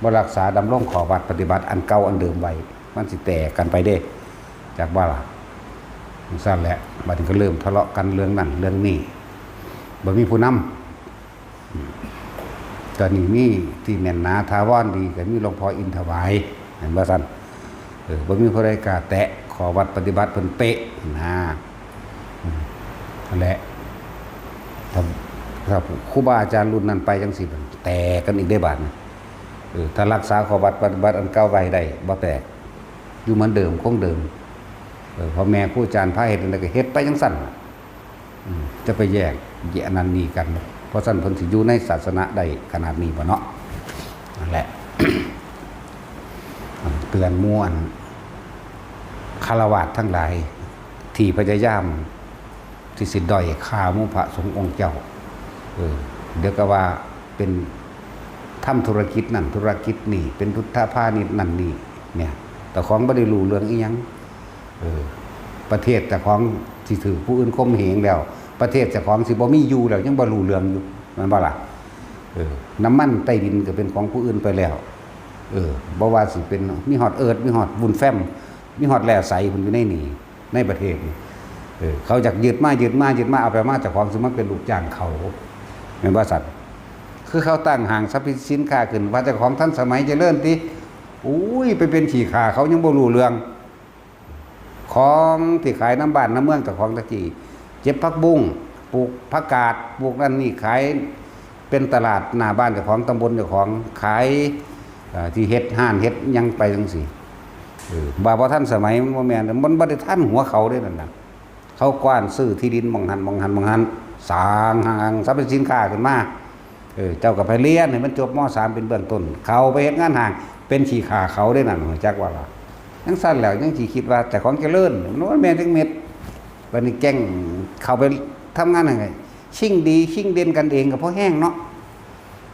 บ่รักษาดำรงข้อวัดปฏิบัติอันเก่าอันเดิมไว้มันสิแตกกันไปเด้จากว่าล่ะจังซั่นแหละบัดนี้ก็เริ่มทะเลาะกันเรื่องนั้นเรื่องนี้บ่มีผู้นำตอนนี้มีที่แน่นหนาถาวรดีก็มีหลวงพ่ออินถวายเห็นบ่ซั่นบ่มีผู้ใดกล้าแตะขอวัดปฏิบัติเพิ่นเป๊ะนะนั่นแหละถ้าครูบาอาจารย์รุ่นนั้นไปจังซี่มันแตกกันอีกได้บาดนะถ้ารักษาขอวัดปฏิบัติอันเก่าไว้ได้บ่แตกอยู่เหมือนเดิมคงเดิมพ่อแม่ครูอาจารย์พาเฮ็ดนั่นก็เฮ็ดไปจังซั่นจะไปแยกอันนั้นนี่กันเพราะซั่นเพิ่นสิอยู่ในศาสนาได้ขนาดนี้บ่เนาะนั่นแหละ เตือนม่วนฆราวาสทั้งหลายที่พยายามที่สิด้อยค่าหมู่พระสงฆ์องค์เจ้าเดี๋ยวก็ว่าเป็นทำธุรกิจนั่นธุรกิจนี่เป็นพุทธพาณิชย์นั่นนี่เนี่ยแต่ของบ่ได้รู้เรื่องอีหยังประเทศแต่ของสิถือผู้อื่นข่มเหงแล้วประเทศเจ้าของสิบ่มีอยู่แล้วยังบ่รู้เรื่องอยู่มันบ่ล่ะ น้ำมันใต้ดินก็เป็นของผู้อื่นไปแล้วบ่ว่าสิเป็นมีฮอดมีฮอดวุ้นแฟ้มมีฮอดแร่ใสพุ่นอยู่ในนี่ในประเทศนี่เขาอยากยึดมาเอาไปมาจากของซึ่งมันเป็นลูกจ้างเขาแม่นบ่สัตว์คือเขาตั้งห้างสรรพสินค้าขึ้นว่าเจ้าของทันสมัยเจริญติอุ้ยไปเป็นขี้ข่าเขายังบ่รู้เรื่องของที่ขายน้ำบ้านน้ำเมืองเจ้าของตะกี้เจ็บผักบุ้งปลูกผักกาดปลูกนั่นนี่ขายเป็นตลาดหน้าบ้านเจ้าของตำบลเจ้าของขายที่เฮ็ดห้านเฮ็ดยังไปจังซี่บ่าท่านสมัยบ่แม่นมันบ่ได้ทันหัวเขาได้นั่นน่ะเขากว้านซื้อที่ดินมองหันสร้างห้างสรรพสินค้าขึ้นมาเจ้าก็ไปเรียนให้มันจบม.3 เป็นเบื้องต้นเขาไปเฮ็ดงานห้างเป็นขี้ข่าเขาได้นั่นจักว่าล่ะจังซั่นแล้วยังสิคิดว่าแต่ของเจริญมันแม่นจังเม็ดบัดนี้แก๊งเข้าไปทำงานยังไงชิ่งดีชิ่งเด่นกันเองก็เพราะแห้งเนาะ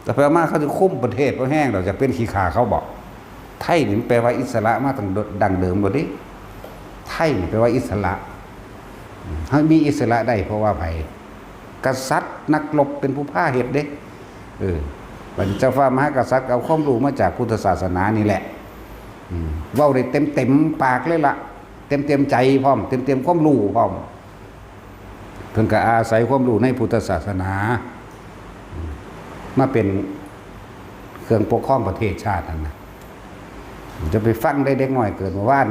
แต่แปลว่าเขาจะคุมประเทศเพราะแห้งเราจะเป็นขี้ข่าเขาบอกไทยนี่แปลว่าอิสระมาตั้งดังเดิมบ่ดิไทยนี่แปลว่าอิสระเฮามีอิสระได้เพราะว่าไผกษัตริย์นักรบเป็นผู้พาเฮ็ดเด้บัดเจ้าฟ้ามหากษัตริย์เอาความรู้มาจากพุทธศาสนานี่แหละเว้าได้เต็มปากเลยล่ะเต็มใจพร้อมเต็มความรู้พร้อมเพิ่นก็อาศัยความรู้ในพุทธศาสนามาเป็นเครื่องปกครองประเทศชาตินั่นนะจะไปฟังได้เด็กน้อยเกิดมาว่าน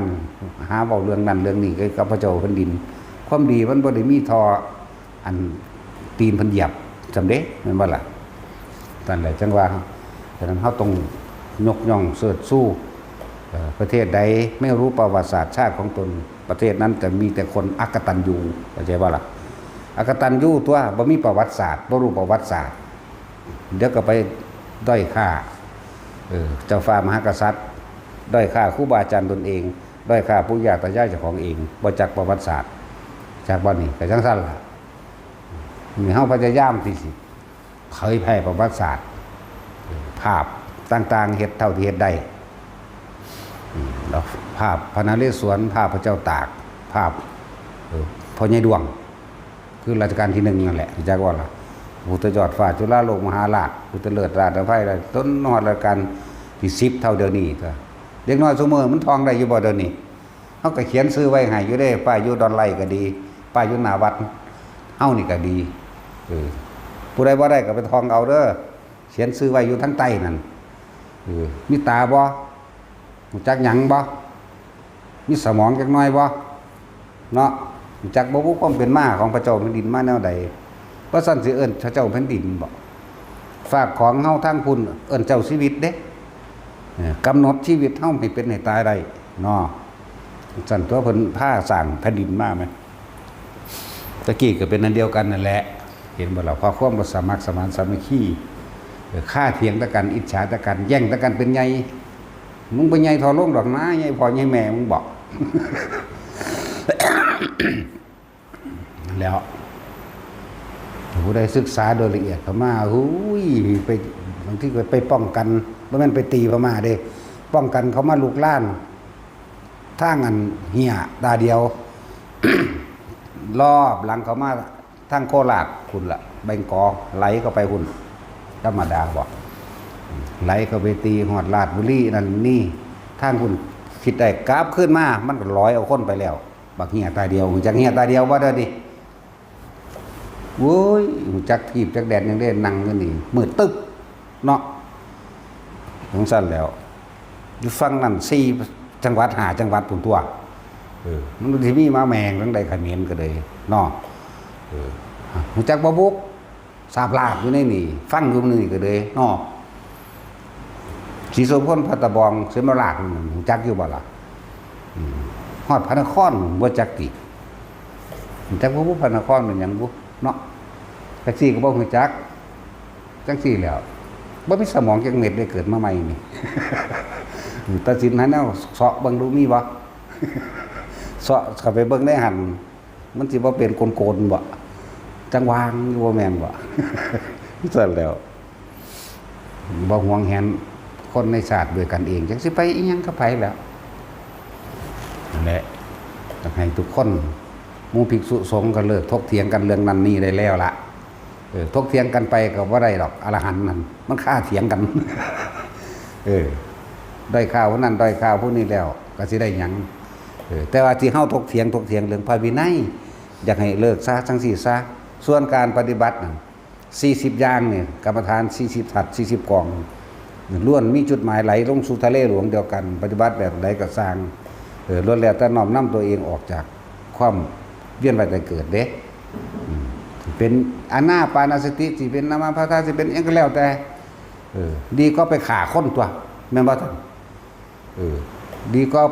หาเว้าเรื่องนั้นเรื่องนี้กับพระเจ้าแผ่นดินความดีมันบ่ได้มีทออันตีนเพิ่นเหยียบจำเด้แม่นบ่ล่ะนั่นแหละจังว่าฉะนั้นเฮาต้องยกย่องเสิร์ชสู้ประเทศใดไม่รู้ประวัติศาสตร์ชาติของตนประเทศนั้นแต่มีแต่คนอกตัญญูเข้าใจบ่ล่ะอกตัญญูตัวบ่มีประวัติศาสตร์บ่รู้ประวัติศาสตร์เดี๋ยวก็ไปด้อยค่าเจ้าฟ้ามหากษัตริย์ด้อยค่าครูบาอาจารย์ตนเองด้อยค่าปู่ย่าตายายเจ้าของเองบ่จักประวัติศาสตร์จากบ่นี่ก็จังซั่นล่ะมีเฮาพยายามที่สิเผยแพร่ประวัติศาสตร์ภาพต่างๆเฮ็ดเท่าที่เฮ็ดได้แล้วภาพพระนเรศวรภาพพระเจ้าตากภาพพ่อใหญ่ดวงคือรัชกาลที่1นั่นแหละจักว่าล่ะพุทธยอดฟ้าจุฬาโลกมหาราชพุทธเลิศราชอภัยต้นนอดรัชกาลที่10เท่าเดี๋ยวนี้ก็เด็กน้อยซุมื้อมันท่องได้อยู่บ่เดี๋ยวนี้เฮาก็เขียนชื่อไว้ให้อยู่เด้ป้ายอยู่ดอนไร่ก็ดีป้ายอยู่หน้าวัดเฮานี่ก็ดีผู้ใดบ่ได้ก็ไปท่องเอาเด้อเขียนชื่อไว้อยู่ทางใต้นั่นมีตาบ่รู้จักหยังบ่มีสมองจักหน่อยบ่เนาะรู้จักบ่รู้ความเป็นมาของพระเจ้าแผ่นดินมาแนวใดเพราะซั่นสิเอิ้นพระเจ้าแผ่นดินบ่ฝากของเฮาทางพุ่นเอิ้นเจ้าชีวิตเด้กำหนดชีวิตเฮาให้เป็นให้ตายได้เนาะซั่นตัวเพิ่นพาสร้างแผ่นดินมาแม่ตะกี้ก็เป็นอันเดียวกันนั่นแหละเห็นบ่ล่ะพอความบ่สามัคคีสมานสามัคคีฆ่าเถียงตะกันอิจฉาตะกันแย่งตะกันเป็นใหญ่มึงเป็นใหญ่ทอลงดอกนะใหญ่พอใหญ่แม่มึงบอก แล้วผู้ใดศึกษาโดยละเอียดพม่าหูยไปบางทีก็ไปป้องกันบ่แม่นไปตีพม่าเด้ป้องกันเขามาลุกล้านทางอันเหี้ยตาเดียว รอบหลังเขามาทางโคราชคุณล่ะแบงกอไหลเข้าไปคุณธรรมดาบ่ไหลเข้าไปตีหอดราชบุรีนั่นนี่ทางคุณคิดได้กราฟขึ้นมามันก็ร้อยเอาคนไปแล้วบักเหี้ยตาเดียวจักเหี้ยตาเดียวบ่เด้อดิโว้ยจักทีบจักแดดยังได้นั่งกันนี่มืดตึ๊บเนาะสงสารแล้วอยู่ฟังนั่น4จังหวัด5จังหวัดพุ่นตัวมันสิมีมาแมงจังได๋เขมรก็เลยเนาะรู้จักบ่บุกสาบลาบอยู่ในนี่ฟังอยู่นี่ก็เลยเนาะสีโสพลพัตตบองเสมราชรู้จักอยู่บ่ล่ะฮอดพระนครบ่จักติรู้จักบ่พระนครเป็นหยังบุเนาะจักซี่ก็บ่รู้จักจังซี่แล้วบ่มีสมองจักเม็ดได้เกิดมาใหม่นี่ ตัดสินให้แนวเสาะเบิ่งดูมีบ่เสาะเข้าไปเบิ่งได้หั่นมันสิบ่เป็นโกนๆบ่จังวางอยู่บ่แม่นบ่ ซั่นแล้วบ่ห่วงแหนคนในชาติด้วยกันเองจังสิไปอีหยังก็ไปแล้วนั่นแหละต้องให้ทุกคนหมู่ภิกษุสงฆ์ก็เลิกถกเถียงกันเรื่องนั้นนี่ได้แล้วล่ะ ถกเถียงกันไปก็บ่ได้ดอกอรหันต์นั่นมันฆ่าเถียงกัน ได้ข่าวผู้นั้นได้ข่าวผู้นี้แล้วก็สิได้หยังแต่ว่าที่เฮาถกเถียงเรื่องพระวินัยอยากให้เลิกซะจังซี่ซะส่วนการปฏิบัตินั่น40อย่างนี่กรรมฐาน40ทัด40กองล้วนมีจุดหมายไหลลงสู่ทะเลหลวงเดียวกันปฏิบัติแบบใดก็สร้างล้วนแล้วแต่น้อมนำตัวเองออกจากความเวียนว่ายตายเกิดเด้เป็นอานาปานสติสิเป็นนามาพาทาสิเป็นหยังก็แล้วแต่ดีก็ไปฆ่าคนตัวแม่นบ่ท่านดีก็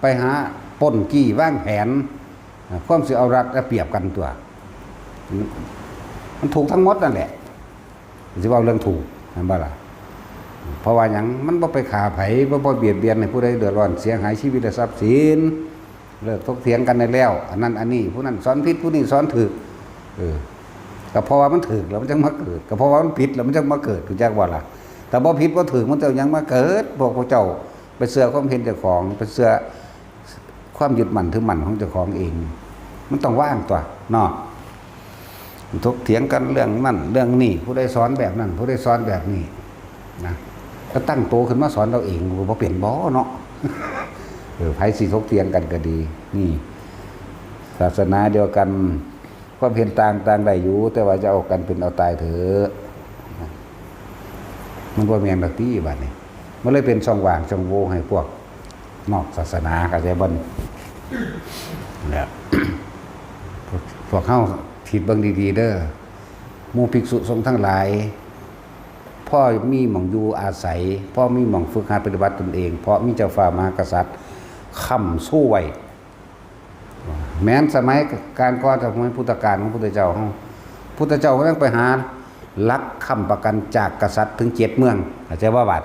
ไปหาป่นกี้วางแผนความสิเอารัดเอาเปรียบกันตัวมันถูกทั้งหมดนั่นแหละสิว่าเรื่องถูกแม่นบ่ล่ะเพราะว่าหยังมันบ่ไปฆ่าไผบ่เบียดเบียนให้ผู้ใดเดือดร้อนเสียหายชีวิตและทรัพย์สินเลิกถกเถียงกันได้แล้วอันนั้นอันนี้ผู้นั้นสอนผิดผู้นี้สอนถูกก็เพราะว่ามันถูกแล้วมันจังมาเกิดก็เพราะว่ามันผิดแล้วมันจังมาเกิดถูกจักว่าล่ะแต่บ่ผิดบ่ถูกมันจะยังมาเกิดพวกเจ้าไปเชื่อความเห็นเจ้าของไปเชื่อความยึดมั่นถือมั่นของเจ้าของเองมันต้องว่างตัวเนาะถกเถียงกันเรื่องนั้นเรื่องนี้ผู้ใดสอนแบบนั้นผู้ใดสอนแบบนี้นะก็ตั้งโตขึ้นมาสอนเราเองบ่เป็นบ่เนาะไผสิถกเถียงกันก็ดีนี่ศาสนาเดียวกันความเห็นต่างได้อยู่แต่ว่าจะเอากันเป็นเอาตายเถอะมันบ่แม่นดอกติบัดนี้มันเลยเป็นช่องว่างช่องโหว่ให้พวกนอกศาสนาเข้าใจบ่แล้วพวกเฮาคิดเบิ่งดีๆเด้อหมู่ภิกษุสงฆ์ทั้งหลายพ่อมีหม่องอยู่อาศัยพ่อมีหม่องฝึกหัดปฏิบัติตนเองเพราะมีเจ้าฟ้ามหากษัตริย์ค้ำสู้ไว้แม้นสมัยการก่อนสมัยพุทธกาลของพุทธเจ้าเฮาพุทธเจ้าก็ต้องไปหาลักค้ำประกันจากกษัตริย์ถึง7เมืองเข้าใจว่าบาด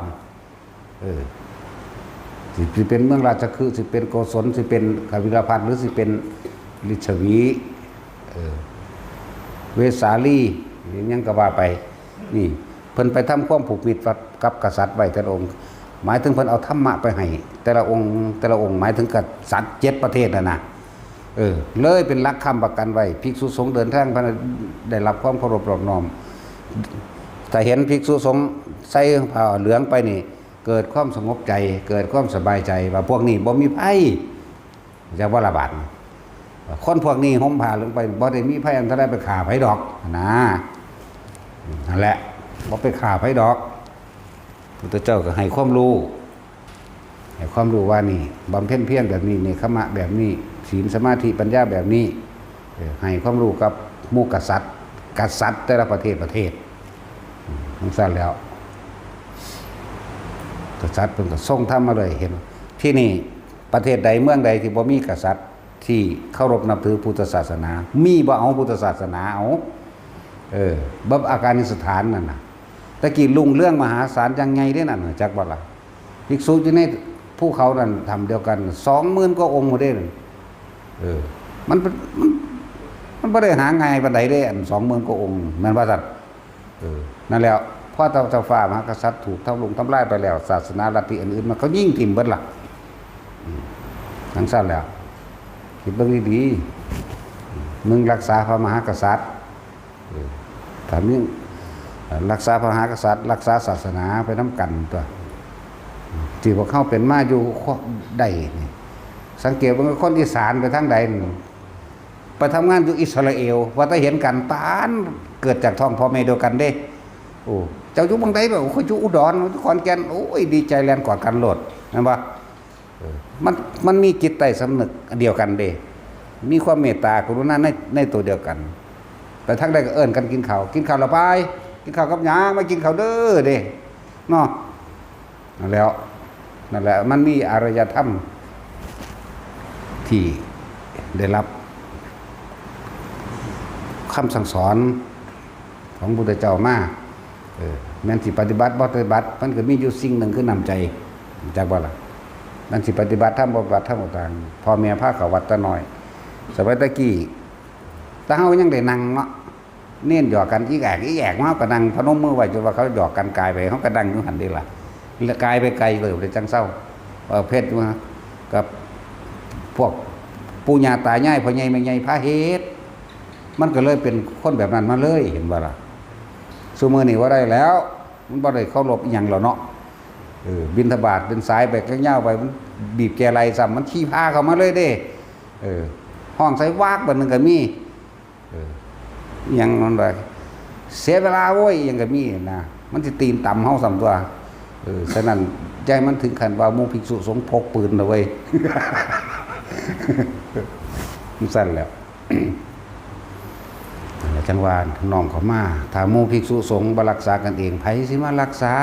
สิเป็นเมืองราชคฤห์สิเป็นโกศลสิเป็นกบิลพัสหรือสิเป็นลิชวีเวสาลียังก็ว่าไปนี่เพิ่นไปทำความผูกมิตรกับกษัตริย์ไว้แต่ละองค์หมายถึงเพิ่นเอาธรรมะไปให้แต่ละองค์หมายถึงกษัตริย์7ประเทศน่ะเลยเป็นหลักค้ำประกันไว้ภิกษุสงฆ์เดินทางเพิ่นได้รับความเคารพนอบน้อมถ้าเห็นภิกษุสงฆ์ใส่ผ้าเหลืองไปนี่เกิดความสงบใจเกิดความสบายใจว่าพวกนี้บ่มีภัยจะว่าระบาดคนพวกนี้ห่มผ้าเหลืองไปบ่ได้มีภัยอันตรายไปฆ่าไผดอกนะนั่นแหละบ่ไปฆ่าไผดอกพุทธเจ้าก็ให้ความรู้ว่านี่บำเพ็ญเพียรแบบนี้ในขมะแบบนี้ศีลสมาธิปัญญาแบบนี้ให้ความรู้กับหมู่กษัตริย์แต่ละประเทศทั้งสั้นแล้วกษัตริย์เพิ่นก็ทรงธรรมมาเลยเห็นที่นี่ประเทศใดเมืองใดที่บ่มีกษัตริย์ที่เคารพนับถือพุทธศาสนามีบ่เอาพุทธศาสนาเอาบับอาการนิสถานนั่นน่ะตะกี้ลุงเรื่องมหาศาลยังไงได้นั่นจักบ่ล่ะภิกษุอยู่ในภูเขานั่นทำเดียวกัน 20,000 กว่าองค์บ่ได้นั่นมันบ่ได้หาง่ายปานใดเด้อัน 20,000 กว่าองค์แม่นบ่ซั่นนั่นแล้วพอเจ้าฟ้ามหากษัตริย์ถูกทำลายไปแล้วศาสนาลัทธิอื่นๆมันเขายิ่งถิ่มเบิดล่ะทั้งสั้นแล้วคิดเบิ่งดีๆมึงรักษาพระมหากษัตริย์ถ้ามึงรักษาพระมหากษัตริย์รักษาศาสนาไปนำกันตัวที่พวกเขาเป็นมาอยู่ได้นี่สังเกตว่าคนอีสานไปทางใดไปทำงานอยู่อิสราเอลว่าถ้าเห็นกันปานเกิดจากท้องพ่อแม่เดียวกันเด้โอ้เจ้าอยู่บางใดแบบเขาอยู่อุดรขอนแก่นโอ้ยดีใจแลนกอดกันโลดนะว่ามันมีจิตใต้สำนึกเดียวกันเด้มีความเมตตากรุณาในตัวเดียวกันแต่ทั้งใดก็เอิ้นกันกินข้าวละไปกินข้าวกับหยังมากินข้าวเด้อเด้เนาะนั่นแหละมันมีอารยธรรมที่ได้รับคำสั่งสอนของพุทธเจ้ามาแม้นสิปฏิบัติบ่ปฏิบัติมันก็มีอยู่สิ่งหนึ่งคือนำใจจักบ่ล่ะนั่นสิปฏิบัติธรรมบ่ปฏิบัติธรรมต่างพ่อแม่พาเข้าวัดตะน้อยสมัยตะกี้ตาเฮายังได้นั่งเนาะเน้นหยอกกันอีแอกมาก็นั่งพนมมือไว้จนว่าเขาหยอกกันกายไปเฮาก็ดังอยู่หั่นเด้ล่ะกายไปไกลเลยจังเศร้าเพชรมากับพวกปู่ย่าตายายพ่อใหญ่แม่ใหญ่พาเฮ็ด มันก็เลยเป็นคนแบบนั้นมาเลยเห็นบ่ล่ะซุมื้อนี้ว่าได้แล้วมันบ่ได้เคารพอีหยังแล้วเนาะบิณฑบาตเป็นสายไปก็ยาวไปมันบีบแกไหลซ้ำมันขี้พาเข้ามาเลยเด้ห้องใส่วากบัดนึงก็มีอิหยังมันว่าเสียเวลาโว้ยอิหยังก็มีนะมันสิตีนต่ำเฮาซ้ำตัวฉะนั้นใจมันถึงขั้นว่าหมู่ภิกษุสงฆ์พกปืนน่ะเว้ย มันสั่นแล้ว จังหวะน้องเขามาถ้าหมู่ภิกษุสงฆ์บ่รักษากันเองไผสิมารักษา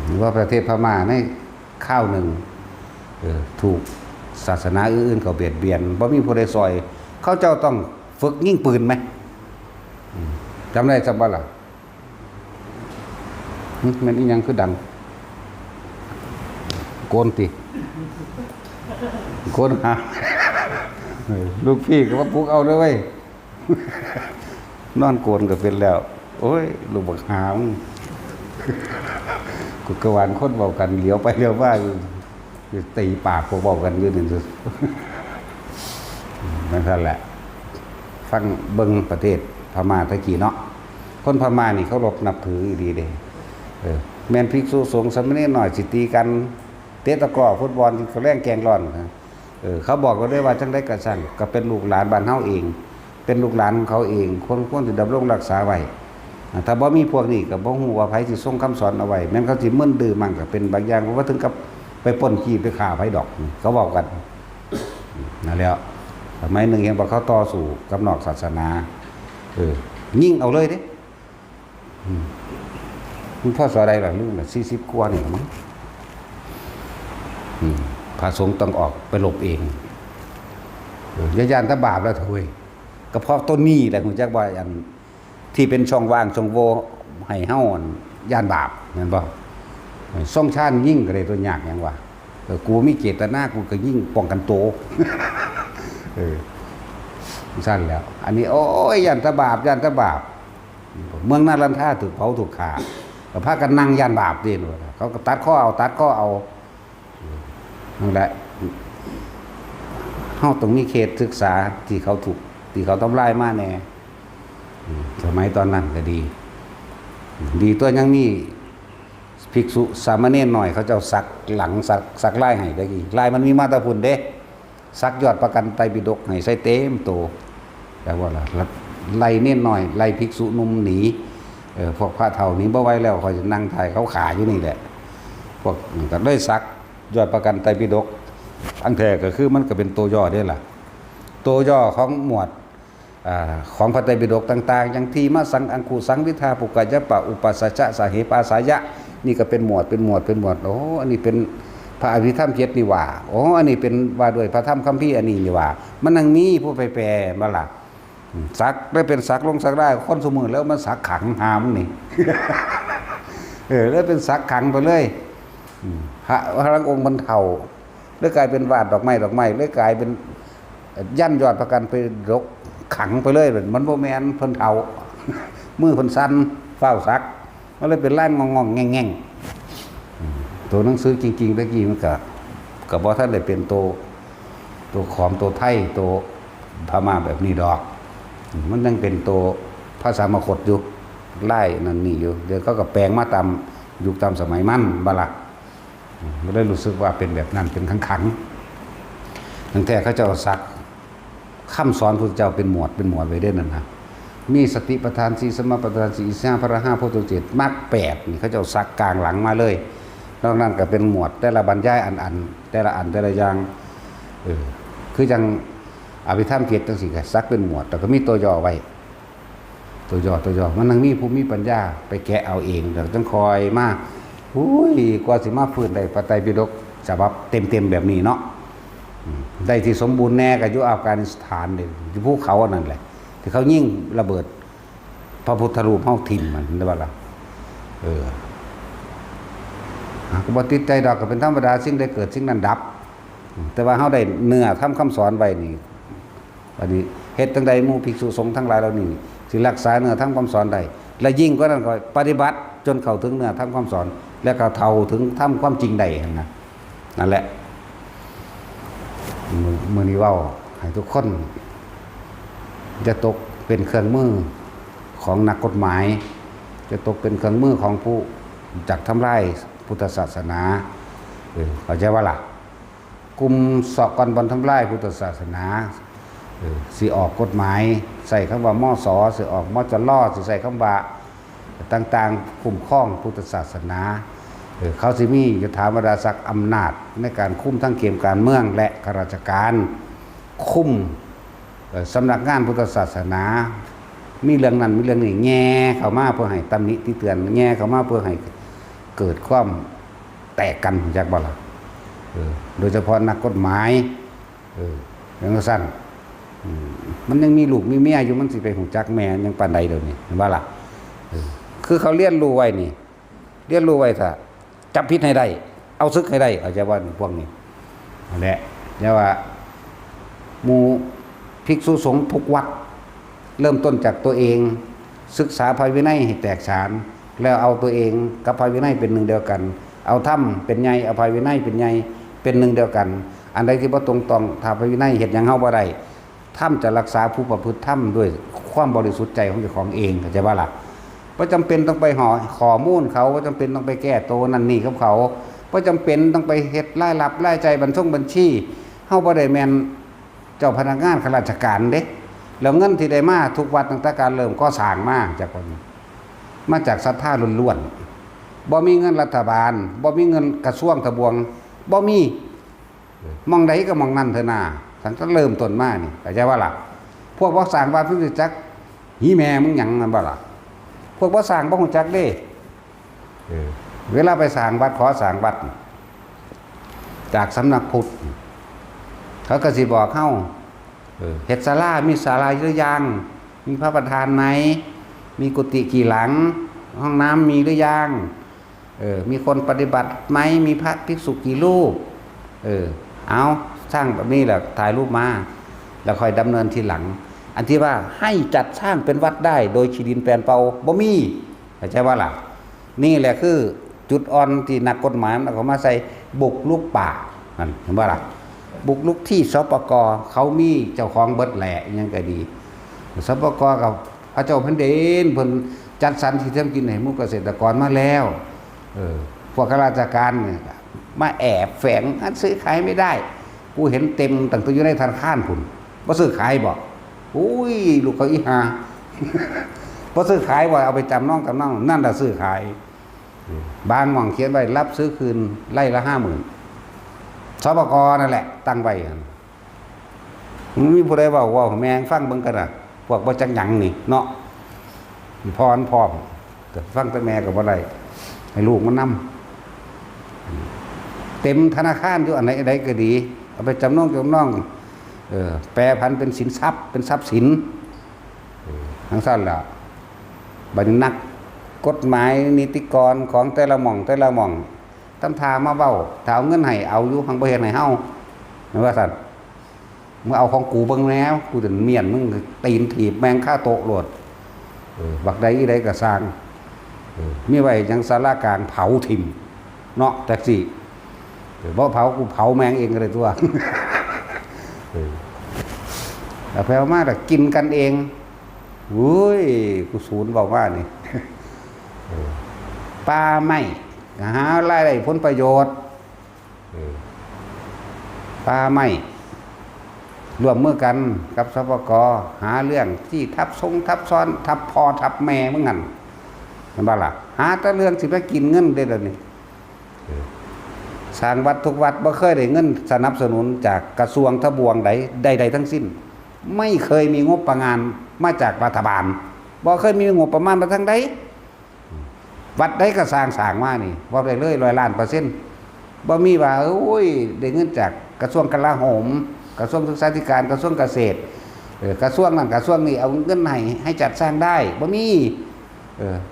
หรือว่าประเทศพม่าในข้าวหนึ่งถูกศาสนาอื่นๆเขาเบียดเบียนบ่มีผู้ใดซอยเขาเจ้าต้องฝึกยิงปืนไหมจำได้จำบ่ล่ะมันอีหยังคือดังโกนติโกนหาลูกพี่ก็ว่าปลุกเอาเลยเว้ยนอนโกนก็เป็นแล้วโอ้ยลูกบักหามกุกวานคนเบากันเหลียวไปเหลียวมาอยู่ตีปากพวกเบากันอยู่นี่สุดนั่นแหละฟังเบิ่งประเทศพม่าตะกี้เนาะคนพม่านี่เขารบนับถือดีเด้แม่นภิกษุสงฆ์สามเณรหน่อยสิตีกันเตะตะกร้อฟุตบอลเขาแล่งแกงร้อนเขาบอกก็ได้ว่าจังได้กระสั่นก็เป็นลูกหลานบ้านเฮาเองเป็นลูกหลานของเขาเองคนควรสิดำรงรักษาไว้ถ้าบ่มีพวกนี้ก็บ่ฮู้ว่าไผสิทรงคำสอนเอาไว้แม่นเขาสิมึนดื้อมั่งก็เป็นบางอย่างว่าถึงกับไปปล้นขี้ไปฆ่าไผดอกเขาบอกกันนั่นแล้วสมัยหนึ่งเห็นว่าเขาต่อสู้กับนอกศาสนายิงเอาเลยเด้คุณพ่อสอนอะไรล่ะลูกน่ะ40กว่านี่มั้งพระสงฆ์ต้องออกไปหลบเองย่านตะบาปแล้วเถอะเว้ยก็เพราะต้นนี้แหละคุณจักว่าอันที่เป็นช่องว่างช่องโหว่ให้เฮาย่านบาปแม่นบ่ซ่องชาญยิ่งก็ได้ตัวยากหยังวะกูมีเจตนากูก็ยิ่งป้องกันตัวสั้นแล้ว อันนี้โอ้ยย่านตะบาปย่านตะบาปเมืองนารันทาถูกเผาถูกฆ่าก็พากันนั่งย่านบาปเด้นว่าเขาก็ตัดข้อเอานั่นแหละเฮาต้องมีเขตศึกษาที่เขาทำลายมาแน่สมัยตอนนั้นก็ดีตัวยังมีภิกษุสามเณรหน่อยเขาเจ้าสักหลังสักลายให้ได้กี่ลายมันมีมาตรพุ่นเด้สักยอดประกันไตรปิฎกให้ใส่เต็มโตแต่ว่าล่ะไล่เน้นหน่อยไล่ภิกษุหนุ่มหนีพวกพระเฒ่านี้บ่ไหวแล้วเขาจะนั่งถ่ายเขาขาอยู่นี่แหละพวกก็ได้สักยอดประกันไตรปิฎกอันแท้ก็คือมันก็เป็นตัวย่อเด้ล่ะตัวย่อของหมวดของพระไตรปิฎกต่างๆอย่างที่มาสังอังคุสังวิทาปุกกะยะปะอุปัสสะสาเหปาสายะนี่ก็เป็นหมวดโอ้อันนี้เป็นพระอภิธรรม7นี่ว่าโอ้อันนี้เป็นว่าด้วยพระธรรมคัมภีร์อันนี้นี่ว่ามันนั่งมีผู้ไปแปลมาล่ะสักได้เป็นสักลงสักได้คนสมือแล้วมันสักขังหามนี่ แล้วเป็นสักขังไปเลยพระองค์บรรเทาแล้วกลายเป็นวาดดอกไม้แล้วกลายเป็นยันยอดประกันไปรกขังไปเลยมันบ่แม่นเพิ่นเฒ่า มือเพิ่นสั่นเฝ้าซักมันเลยเป็นลายงองๆแง่งๆตัวหนังสือจริงๆตะกี้มันก็บ่ทันได้เป็นตัวขอมตัวไทยตัวพม่าแบบนี้ดอกมันยังเป็นตัวภาษามคธอยู่ลายนั่นนี่อยู่เดี๋ยวเขาก็แปลงมาตามยุคตามสมัยมันบ่ล่ะก็ได้รู้สึกว่าเป็นแบบนั้นเป็นขังๆตั้งแต่เขาเจ้าซักคำสอนพระเจ้าเป็นหมวดไว้ได้นั่นนะมีสติปัฏฐาน4สมาปัฏฐาน4อิสระพระ5โพธิเจตมรรค8นี่เขาเจ้าซักกลางหลังมาเลยนอกนั้นก็เป็นหมวดแต่ละบรรยายอันแต่ละอย่างคือจังอภิธรรมเกตจังซี่ก็ซักเป็นหมวดแต่ก็มีตัวย่อไว้ตัวย่อมันยังมีผู้มีปัญญาไปแกะเอาเองแต่ต้องคอยมากว่าสิมาฟื้นได้พระไตรปิฎกฉบับเต็มแบบนี้เนาะได้ที่สมบูรณ์แน่ก็อยู่อัฟกานิสถานนี่อยู่ภูเขานั่นแหละที่เขายิ่งระเบิดพระพุทธรูปเฮาทิ่มมันได้บ่ล่ะก็บ่ติดใจดอกก็เป็นธรรมดาสิ่งใดเกิดสิ่งนั้นดับแต่ว่าเฮาได้เนื้อทำคำสอนไว้นี่บัดนี้เฮ็ดจังใดหมู่ภิกษุสงฆ์ทั้งหลายเหล่านี้สิรักษาเนื้อทำคำสอนได้และยิ่งกว่านั้นก็ปฏิบัติจนเข้าถึงเนื้อทำคำสอนและก็เท่าถึงทำความจริงได้นั่นแหละมื้อนี้เว้าให้ทุกคน จะตกเป็นเครื่องมือของนักกฎหมาย จะตกเป็นเครื่องมือของผู้จักทำลายพุทธศาสนาเข้าใจว่าล่ะกลุ่มสอกกันบอลทำลายพุทธศาสนาสิออกกฎหมายใส่คำว่ามสสิออกมจลสิใส่คำว่าต่างๆคุ้มครองพุทธศาสนาเขาสิมียถาวรศักดิ์อำนาจในการคุมทั้งเกมการเมืองและข้าราชการคุมสำนักงานพุทธศาสนามีเรื่องนั้นมีเรื่องนี้แง่เข้ามาเพื่อให้ตำหนิที่เตือนแง่เข้ามาเพื่อให้เกิดความแตกกันจากบ่ล่ะโดยเฉพาะนักกฎหมายอย่างสั้นมันยังมีลูกมีเมียอยู่มันสิไปหูจักแม่ยังปานใดเดี๋ยวนี้เห็นว่าล่ะคือเขาเรียนรู้ไว้นี่เรียนรู้ไว้ถ้าจับพิษให้ได้เอาซึกให้ได้อาจจะว่าพวกนี้นั่นแหละเนี่ยว่าหมู่ภิกษุสงฆ์ทุกวัดเริ่มต้นจากตัวเองศึกษาพระวินัยให้แตกฉานแล้วเอาตัวเองกับพระวินัยเป็นหนึ่งเดียวกันเอาธรรมเป็นใหญ่เอาพระวินัยเป็นใหญ่เป็นหนึ่งเดียวกันอันใดที่บ่ตรงต้องถ้าพระวินัยเฮ็ดหยังเฮาบ่ได้ธรรมจะรักษาผู้ประพฤติธรรมด้วยความบริสุทธิ์ใจของเจ้าของเองเข้าใจบ่ล่ะบ่จำเป็นต้องไปห่อข้อมูลเขาบ่จำเป็นต้องไปแก้โตนั่นนี่กับเขาบ่จำเป็นต้องไปเฮ็ดรายรับรายจ่ายบัญชีเฮาบ่ได้แม่นเจ้าพนักงานข้าราชการเด้แล้วเงินที่ได้มาทุกวัดตั้งแต่การเริ่มก็สร้างมาจากคนมาจากศรัทธาล้วนๆบ่มีเงินรัฐบาลบ่มีเงินกระทรวงทบวงบ่มีมองใดก็มองนั่นเถอะนาตั้งแต่เริ่มต้นมานี่เข้าใจว่าล่ะพวกบ่สร้างวัดเพิ่นสิจักหีแม่มึงหยังนั่นบ่ล่ะพวกบ่สร้างบ่ฮู้จักเด้เวลาไปสร้างวัดขอสร้างวัดจากสำนักพุทธเขาก็สิบอกเฮาเฮ็ดศาลามีศาลาหรือยังมีพระประธานไหมมีกุฏิกี่หลังห้องน้ำมีหรือยังมีคนปฏิบัติไหมมีพระภิกษุกี่รูปเอาสร้างแบบนี้แหละถ่ายรูปมาแล้วค่อยดำเนินทีหลังอันที่ว่าให้จัดสร้างเป็นวัดได้โดยชีดินแปลนเปาบ่มีเข้าใจว่าล่ะนี่แหละคือจุดอ่อนที่นักกฎหมายเขามาใส่บุกลุกป่านั่นเห็นบ่ล่ะบุกลุกที่สปก.เขามีเจ้าของเบิดแหละยังก็ดีสปก.กับพระเจ้าแผ่นดินเพิ่นจัดสรรที่ทำกินให้หมู่เกษตรกรมาแล้วพวกข้าราชการเนี่ยมาแอบแฝงอันซื้อขายไม่ได้กูเห็นเต็มตั้งตัวอยู่ในธนาคารพุ่นบ่ซื้อขายบ่อุ้ยลูกเขาอีหาบ่ซื้อขายบ่เอาไปจำนองนั่นล่ะซื้อขายบางหม่องเขียนไว้รับซื้อคืนไร่ละ 50,000สปก.นั่นแหละตั้งไว้มีผู้ใดเว้าแม่งฟังเบิ่งกันน่ะพวกบ่จักหยังนี่เนาะพรพร้อมแต่ฟังแต่แม่ก็บ่ได้ให้ลูกมันนำเต็มธนาคารอยู่อันไหนใดก็ดีเอาไปจำนองแปรพันเป็นสินทรัพย์เป็นทรัพย์สินทั้งสั้นล่ะบัดนี้นักกฎหมายนิติกรของแต่ละหม่องทำทามาเว้าถ้าเอาเงินให้เอาอยู่หังบ่เฮ็ดให้เฮาแม่นว่าซั่นเมื่อเอาของกูเบิ่งแล้วกูจะเมียนมึงตีนถีบแมงค่าโต๊ะโลดบักใดอีใดก็สร้างมีไว้จังศาลากลางเผาทิ่มเนาะจักสิบ่เผากูเผาแมงเองก็ได้ตัวแล้วแปลว่าแต่กินกันเองอุ้ยกูศูนย์บอกว่านี่ป่าไม้หารายได้ผลประโยชน์ป่าไม้ร่วมมือกันกับสปก.หาเรื่องที่ทับซ้อนทับพ่อทับแม่เหมือนกันเห็นบ่ล่ะหาแต่เรื่องสิไปกินเงินได้แล้วนี่สร้างวัดทุกวัดบ่เคยได้เงินสนับสนุนจากกระทรวงทบวงใดทั้งสิ้นไม่เคยมีงบประมาณมาจากรัฐบาลบ่เคยมีงบประมาณมาทางใดวัดใดก็สร้างมานี่ว่าไปเลย100% บ่มีว่าโอ้ยได้เงินจากกระทรวงกลาโหมกระทรวงศึกษาธิการกระทรวงเกษตรกระทรวงนั้นกระทรวงนี้เอาเงินให้จัดสร้างได้บ่มี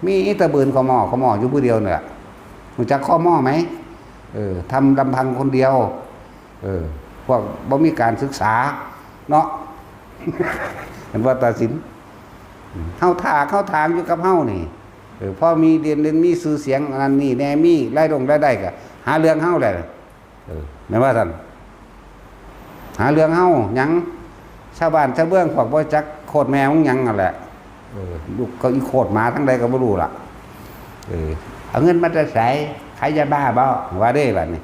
มีตะบืนขมออยู่ผู้เดียวเนี่ยรู้จักข้อหม้อไหมทำลำพังคนเดียวพวกบ่มีการศึกษาเนาะเห็นว่าตัดสินเฮาทางอยู่กับเฮานี่พอมีเรียนมีชื่อเสียงอันนี้แน่มีรายได้ก็หาเรื่องเฮาแหละแม่นว่าท่านหาเรื่องเฮาหยังชาวบ้านชาวเมืองพวกบ่จัก โคตรแม่มึงยังนั่นแหละลูกก็อีโคตรหมาทั้งใดก็บ่รู้ล่ะเอาเงินมาจะใส่ขายยาบ้าบ่ว่าได้บัดนี้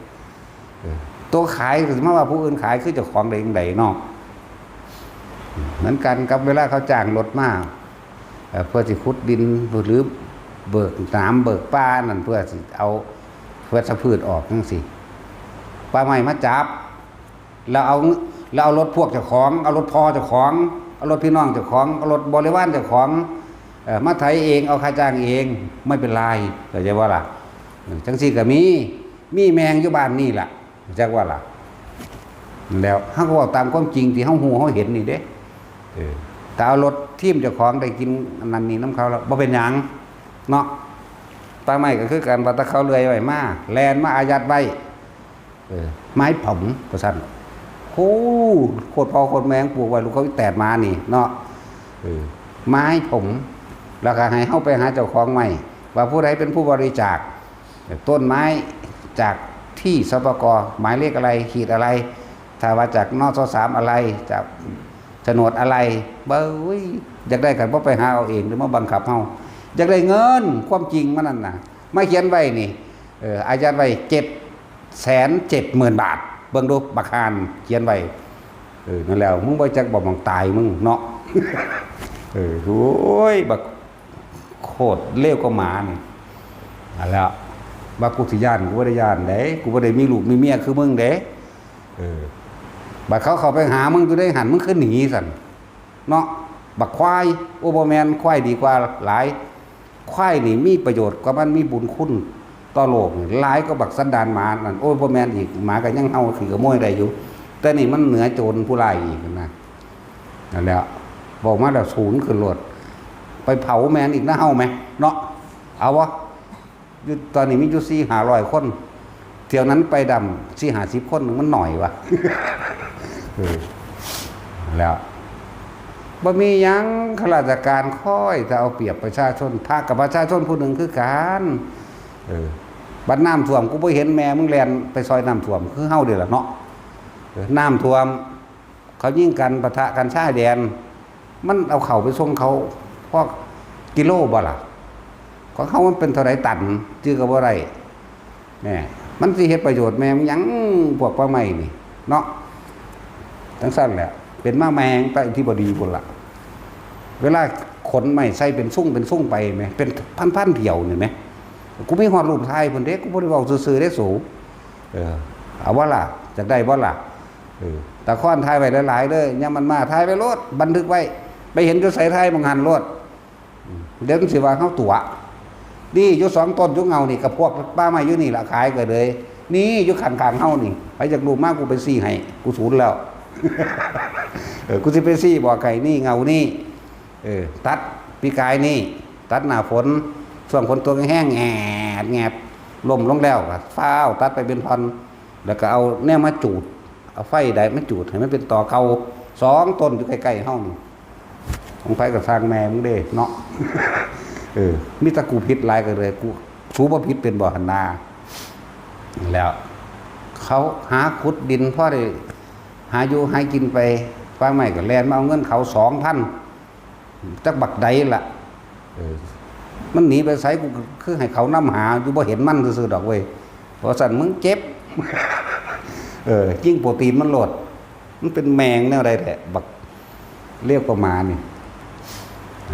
ตัวขายคือมาว่าผู้อื่นขายคือเจ้าของใดจังไดเนาะเหมือนกันกับเวลาเขาจ้างรถมาเพื่อสิขุดดินหรือเบิกน้ำเบิกป่านั่นเพื่อสิเอาวัชพืชออกจังซี่ป่าไม้มาจับแล้วเอารถพวกเจ้าของเอารถพ่อเจ้าของเอารถพี่น้องเจ้าของเอารถบริวารเจ้าของมาไถเองเอาค่าจ้างเองไม่เป็นไรเข้าใจว่าล่ะจังซี่ก็มีแมงอยู่บ้านนี่ล่ะจักว่าล่ะแล้วเฮาก็บอกตามความจริงที่เฮาฮู้เฮาเห็นนี่เด้แต่เอารถทีมเจ้าของได้กินอันนั้นนี่น้ำเขาแล้วบ่เป็นหยังเนาะป่าไม้ก็คือกันว่าถ้าเขาเลื่อยไว้มาแลนมาอายัดไว้ไม้ผงว่าซั่นโอ้โคตรพอโคตรแมงปลูกไว้ลูกเขาแตกมานี่เนาะไม้ผมแล้วก็ให้เฮาไปหาเจ้าของใหม่ว่าผู้ใดเป็นผู้บริจาคต้นไม้จากที่สปก.หมายเลขอะไรขีดอะไรถ้าว่าจากนส.3อะไรจากโฉนดอะไรเบ้ยอยากได้กันบ่ไปหาเอาเองหรือมาบังคับเฮาอยากได้เงินความจริงมันนั่นน่ะไม่เขียนไว้นี่อายัดไว้770,000 บาทเบิ่งดูบักฮานเขียนไว้นั่นแล้วมึงบ่จักบ่มองตายมึงเนาะโอ้ยบักโคตรเลวก็หมานี่แล้วบักกูสิย่านกูบ่ได้ย่านเด้กูบ่ได้มีลูกมีเมียคือมึงเด้บักเขาไปหามึงอยู่ได้หันมึงคือหนีสั่นเนาะบักควายโอ้บ่แม่นควายดีกว่าหลายควายนี่มีประโยชน์กว่ามันมีบุญคุณต่อโลกหลายก็บักสันดานหมานั่นโอ้บ่แม่นอีกหมาก็ยังเฮาคือขโมยได้อยู่แต่นี่มันเหนือโจรผู้ร้ายอีกนะนั่นแหละบอกมาแล้วศูนย์ขึ้นรถไปเผาแม่นอีกนะเฮาไหมเนาะเอาวะอยู่ตอนนี้มีอยู่400-500 คนเที่ยวนั้นไปดำ450 คนมันหน่อยวะแล้วบ่มีหยังข้าราชการค่อยจะเอาเปรียบประชาชนภาคกับประชาชนผู้หนึ่งคือกันบัดน้ำท่วมกูบ่เห็นแม่มึงแล่นไปซอยน้ำท่วมคือเฮาเด้อล่ะเนาะน้ำท่วมเขายิงกันปะทะกันชายแดนมันเอาเข้าไปส่งเขาพวกกิโลบ่ล่ะของเขามันเป็นเท่าไหร่ตันจื้อก็บ่ได้แม่มันสิเฮ็ดประโยชน์แม่มึงหยังพวกป่าไม้นี่เนาะจังซั่นแหละเป็นมาแมงไปที่บ่ดีพุ่นล่ะเวลาขนไม้ใส่เป็นซุ่งไปแม่เป็นพันๆเที่ยวนี่แม่กูมีฮอดรูปถ่ายพุ่นเด้กูบ่ได้เว้าซื่อๆได้สูเอาว่าล่ะจักได้บ่ล่ะตะค้อนถ่ายไว้หลายๆเด้อยามมันมาถ่ายไว้โลดบันทึกไว้ไปเห็นอยู่ไสถ่ายบางหันโลดเดี๋ยวสิว่าเฮาตั๋วนี่อยู่2 ต้นอยู่เงานี่กับพวกป้าไม้อยู่นี่ล่ะขายก็เลยนี่อยู่ข้างๆเฮานี่ไปจากรูปมากูไปซี่ให้กูสูญแล้วกูสิไปซี่บ่อไก่นี่เงานี่ตัดปีกายนี่ตัดหน้าฝนช่วงฝนตัวแห้งแงบล่มลงแล้วก็ฟ้าวตัดไปเป็นพันแล้วก็เอาแนวมาจูดเอาไฟใดมาจูดให้มันเป็นต่อเก่า2 ต้นอยู่ใกล้ๆเฮานี่ของไผก็สร้างแม่มึงเด้เนาะมีตะกูพิษหลายก็เลยกูสูบ่พิษเป็นบ่หันนาแล้วเขาหาขุดดินพอได้หาอยู่หากินไปป้าใหม่ก็แลนมาเอาเงินเขา 2,000จักบักใดล่ะมันหนีไปไสกูคือให้เขานำหาอยู่บ่เห็นมันซื่อๆดอกเว้ยเพราะสั่นมึงเจ็บยิ่งโปรตีนมันโลดมันเป็นแมงแนวใดแท้บักเรียกประมาณนี่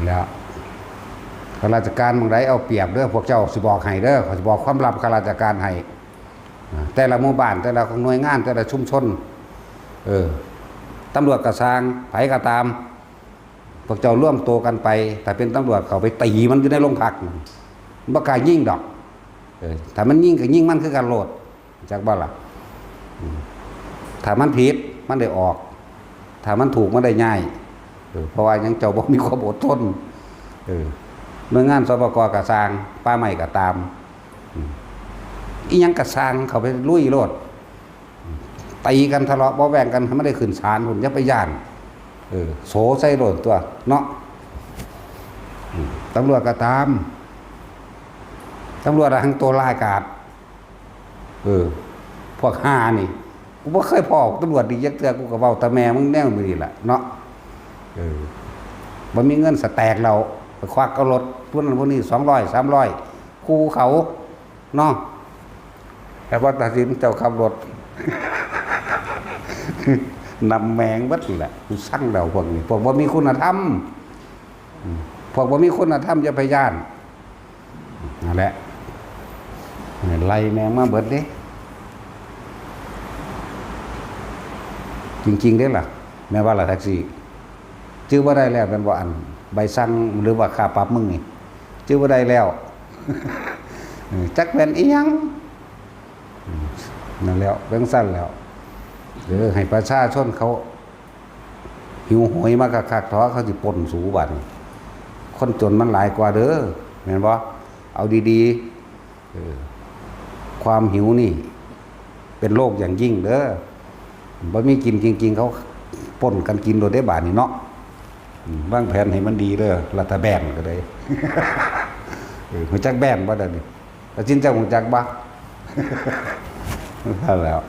แล้วข้าราชการบางไดเอาเปรียบเด้อพวกเจ้าสิบอกให้เด้อเขาสิบอกความลับข้าราชการให้แต่ละหมู่บ้านแต่ละหน่วยงานแต่ละชุมชนตำรวจกระซางไผก็ตามพวกเจ้าร่วมโตกันไปแต่เป็นตำรวจเขาไปตีมันอยู่ในโรงพักบ่กล้ายิงดอกถ้ามันยิงก็ยิงมันคือการโลดจักบ่ล่ะถ้ามันผิดมันได้ออกถ้ามันถูกมันได้ง่ายเพราะว่ายังเจ้าบ่มีความอดทนหน่วยงานสปก.กระซางป้าใหม่ก็ตามอีหยังกระซางเขาไปลุยโลดตีกันทะเลาะเบาแวงกันไม่ได้ขึ้นศาลผมอย่าไปย่านโสใส่โลดตัวเนาะตำรวจก็ตามตำรวจทั้งตัวลายกาดพวกห่านี่กูบ่เคยพอตำรวจดีจักเทื่อกูก็เว้าตาแม่มึงแน่มึงนี่แหละเนาะ บ่มีเงินสแต็กเราไปควักเอารถพวกนั้นพวกนี้200 300คู่เขาเนาะแต่ว่าตัดสินเจ้าขับรถ นำแมงบัดแหละกูสั่งเราพวกนี้พวกบ่มีคุณธรรมพวกบ่มีคุณธรรมจะพยานนั่นแหละไล่แมงมาเบิดเด้จริงๆเด้ล่ะแม้ว่าล่ะแท็กซี่ชื่อว่าได้แล้วเป็นว่าอันใบสั่งหรือว่าค่าปรับมึงนี่ชื่อว่าได้แล้วจักเป็นอีหยังนั่นแล้วเรื่องสั้นแล้วให้ประชาชนเขาหิวโหยมากคักๆท้อเขาสิปนสูบัดคนจนมันหลายกว่าเด้อแม่นบ่เอาดีๆความหิวนี่เป็นโรคอย่างยิ่งเด้อบ่มีกินจริงๆเขาปนกันกินโดยได้บาดนี่เนาะวางแผนให้มันดีเด้อรัฐบาลก็ได้หัวจักแบนบ่ได้นี่แต่จินเจ้าหัวจักบ่นั่นแล้ว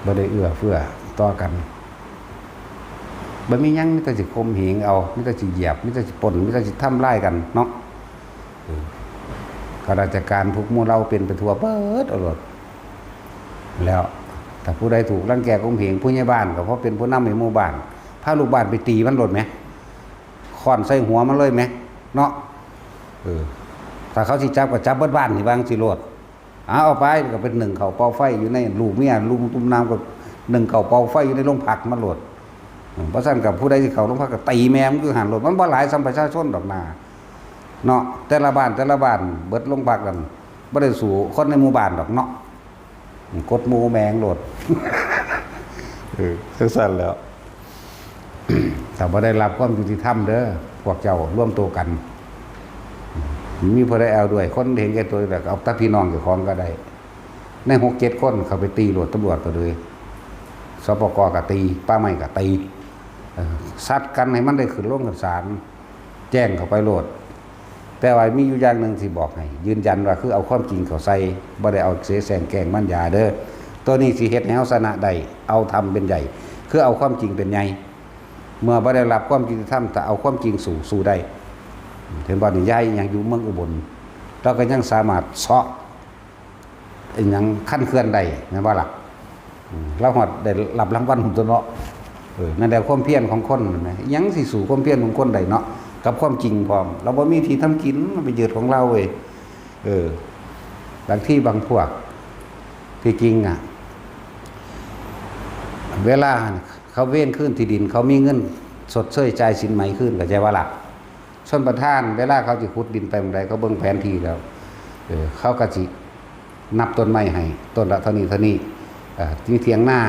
บ่ได้เอื้อเฟื้อต่อกันบ่มีหยังมีแต่สิข่มเหงเอามีแต่สิเหยียบมีแต่สิปนมีแต่สิทำร้ายกันเนาะข้าราชการทุกหมู่เราเป็นไปทั่วเบิดเอาหมดแล้วถ้าผู้ใดถูกรังแกข่มเหงผู้ใหญ่บ้านก็เพราะเป็นผู้นำในหมู่บ้านพาลูกบ้านไปตีมันโลดมั้ยค้อนใส่หัวมันเลยมั้ยเนาะถ้าเขาสิจับก็จับเบิดบ้านนี่บางสิโลดเอาไปก็เป็นหนึ่งเขาเป่าไฟอยู่ในลูกเมียลุมตุ้มน้ำก็หนึ่งเขาเป่าไฟอยู่ในโรงผักมันโหลดเพราะฉะนั้นกับผู้ใดที่เขาโรงผักก็ตีแมวมันคือหันโหลดมันบ่หลายสัมประชาชนดอกนาเนาะแต่ละบ้านเบิดโรงผักกันบ่ได้สู่คนในหมู่บ้านดอกเนาะกดหมู่แมงโหลดสั้นแล้วแต่บ่ได้รับความยุติธรรมเด้อพวกเจ้าร่วมตัวกันมีผู้ใดเอาด้วยคนเห็นแก่ตัวแบบเอาตาพี่น้องเจ้าของก็ได้ใน6-7คนเขาไปตีตำรวจก็เลยสปกก็ตีป้าไม้ก็ตีซัดกันให้มันได้ขึ้นลงกับศาลแจ้งเขาไปโลดแต่ว่ามีอยู่อย่างนึงที่บอกให้ยืนยันว่าคือเอาความจริงเขาใส่บ่ได้เอาเสแสร้งแกล้งมันยาเด้อตัวนี้สิเฮ็ดให้เฮาชนะได้เอาทำเป็นใหญ่คือเอาความจริงเป็นใหญ่เมื่อบ่ได้รับความจริงธรรมแต่เอาความจริงสู่ได้เห็นบ่นี่ยายยังอยู่เมืองอุบลเราก็ยังสามารถเซาะยังขั้นเคลื่อนได้แม่นบ่ล่ะเราฮอดได้รับรางวัลตัวเนาะนั่นแหละความเพียรของคนแม่ยังสิสู่ความเพียรของคนได้เนาะกับความจริงพร้อมเราบ่มีที่ทำกินมันเป็นยืดของเราเว้ยบางที่บางพวกที่จริงเวลาเขาเว้นขึ้นที่ดินเขามีเงินสดเชยจ่ายสินไหมขึ้นก็ใจว่าล่ะชนประทานเวลาเขาจะขุดดินไปเมื่อใดเขาเบิ่งแผนที่แล้วเขาก็สินับต้นไม้ให้ต้นละเท่านี้ที่เถียงหน้า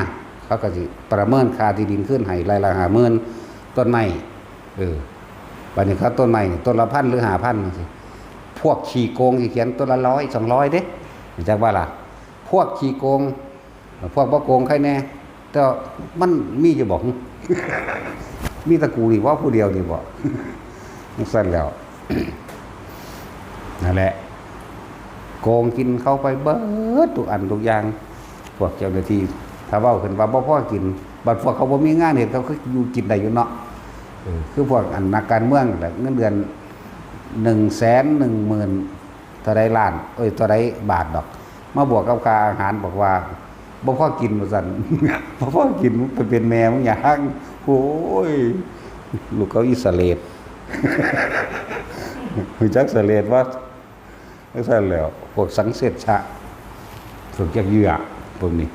เขาก็สิประเมินค่าที่ดินขึ้นให้รายละ50,000ต้นไม้บัดนี้เขาต้นไม้ต้นละ1,000หรือ5,000จังซี่พวกขี้โกงสิเขียนต้นละ100 200เด้จักว่าล่ะพวกขี้โกงพวกบ่โกงใครแน่แต่มันมีอยู่บ่ มีตะกูนี่ว่าผู้เดียวนี่บ่สั้นแล้ว นั่นแหละโกงกินเข้าไปเบิดทุกอันทุกอย่างพวกเจ้าหน้าที่ถ้าเว้าขึ้นว่าบ่พอกินบัดพวกเขาบ่มีงานเฮ็ดเขาคืออยู่กินได้อยู่เนาะคือพวกอันนักการเมืองแหละเงินเดือน 110,000เท่าใดล้านเท่าใดบาทดอกมาบวกกับค่าอาหารบอกว่าบ่พอกินว่าซั่น บ่พอกินมันเป็นแม่มึงหยังโอ้ยลูกเขาอิสราเอล รู้จักสะเลดว่าซั่นแล้วพวกสังเสริชะพวกจักเหยื่อพวกนี้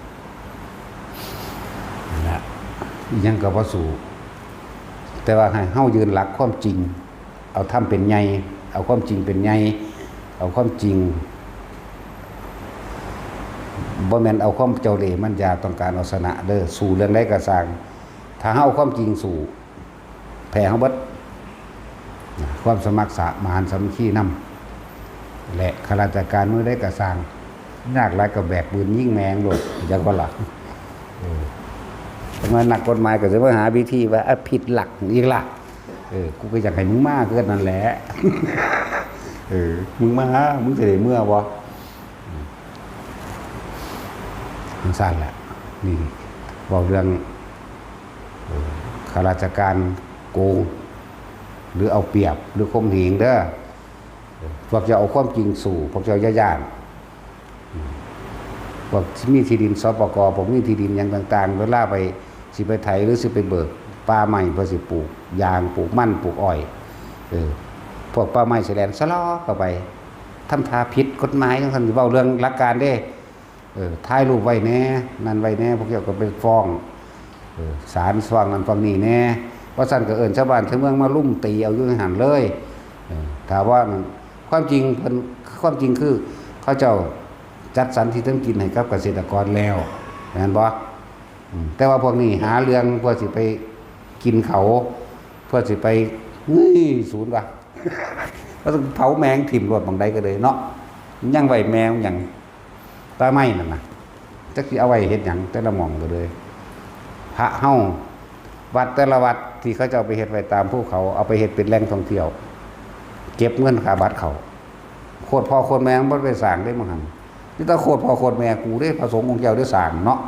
นะยังก็บ่สู้แต่ว่าให้เฮายืนหลักความจริงเอาทำเป็นใหญ่เอาความจริงเป็นใหญ่เอาความจริงบ่แม่นเอาความเจ้าเล่ห์มันยาต้องการเอาชนะเด้อสู้เรื่องใดก็สร้างถ้าเฮาเอาความจริงสู้แพ้เฮาเบิดความสมัครสมานสามัคคีนำและข้าราชการมื้อใดก็สร้างยากหลายก็แบกปืนยิงแมงโลดจักว่าล่ะทำไมนักกฎหมายก็จะมาหาวิธีว่าผิดหลักอีกล่ะกูก็อยากให้มึงมาคือนั่นแหละมึงมาหามึงสิได้เมื่อบ่มันสั้นแหละนี่บอกเรื่องข้าราชการโกง หรือเอาเปรียบหรือข่มเหงเด้อพวกจะเอาความจริงสู่พวกจะย่านพวกมีที่ดินสปกผมมีที่ดินอย่างต่างๆเวลาไปสิไปไถหรือสิไปเบิกป่าไม้เพื่อสิปลูกยางปลูกมันปลูกอ้อยพวกป่าไม้แสลนสะล้อเข้าไปทำทาผิดกฎหมายทั้งท่านเว้าเรื่องหลักการเด้ถ่ายรูปไว้แน่นั่นไว้แน่พวกเกี่ยวกับไปฟ้องศาลฟ้องนั่นฟ้องนี่แน่เพราะสั่นก็ชาวบ้านชาวเมืองมาลุ่มตีเอาอยู่ในหันเลยถามว่าความจริงคือเขาเจ้าจัดสรรที่ต้องกินให้กับเกษตรกรแล้วเห็นบ่แต่ว่าพวกนี้หาเรื่องเพื่อสิไปกินเขาเพื่อสิไปศูนย์ว่ะก็ต้องเผาแมงถิ่มรถบางใดก็เลยเนาะยังไว้แมวอย่างตาไม้นั่นน่ะจักสิเอาไว้เฮ็ดหยังแต่ละหม่องก็เลยพระเฮาวัดแต่ละวัดที่เขาจะเอาไปเฮ็ดไว้ตามภูเขาเอาไปเฮ็ดเป็นแหล่งท่องเที่ยวเก็บเงินค่าบัตรเขาโคตรพ่อโคตรแม่บ่ได้สร้างได้มั้งหั่นนี่ถ้าโคตรพ่อโคตรแม่กูได้พระสงฆ์องค์เจ้าได้สร้างเนาะ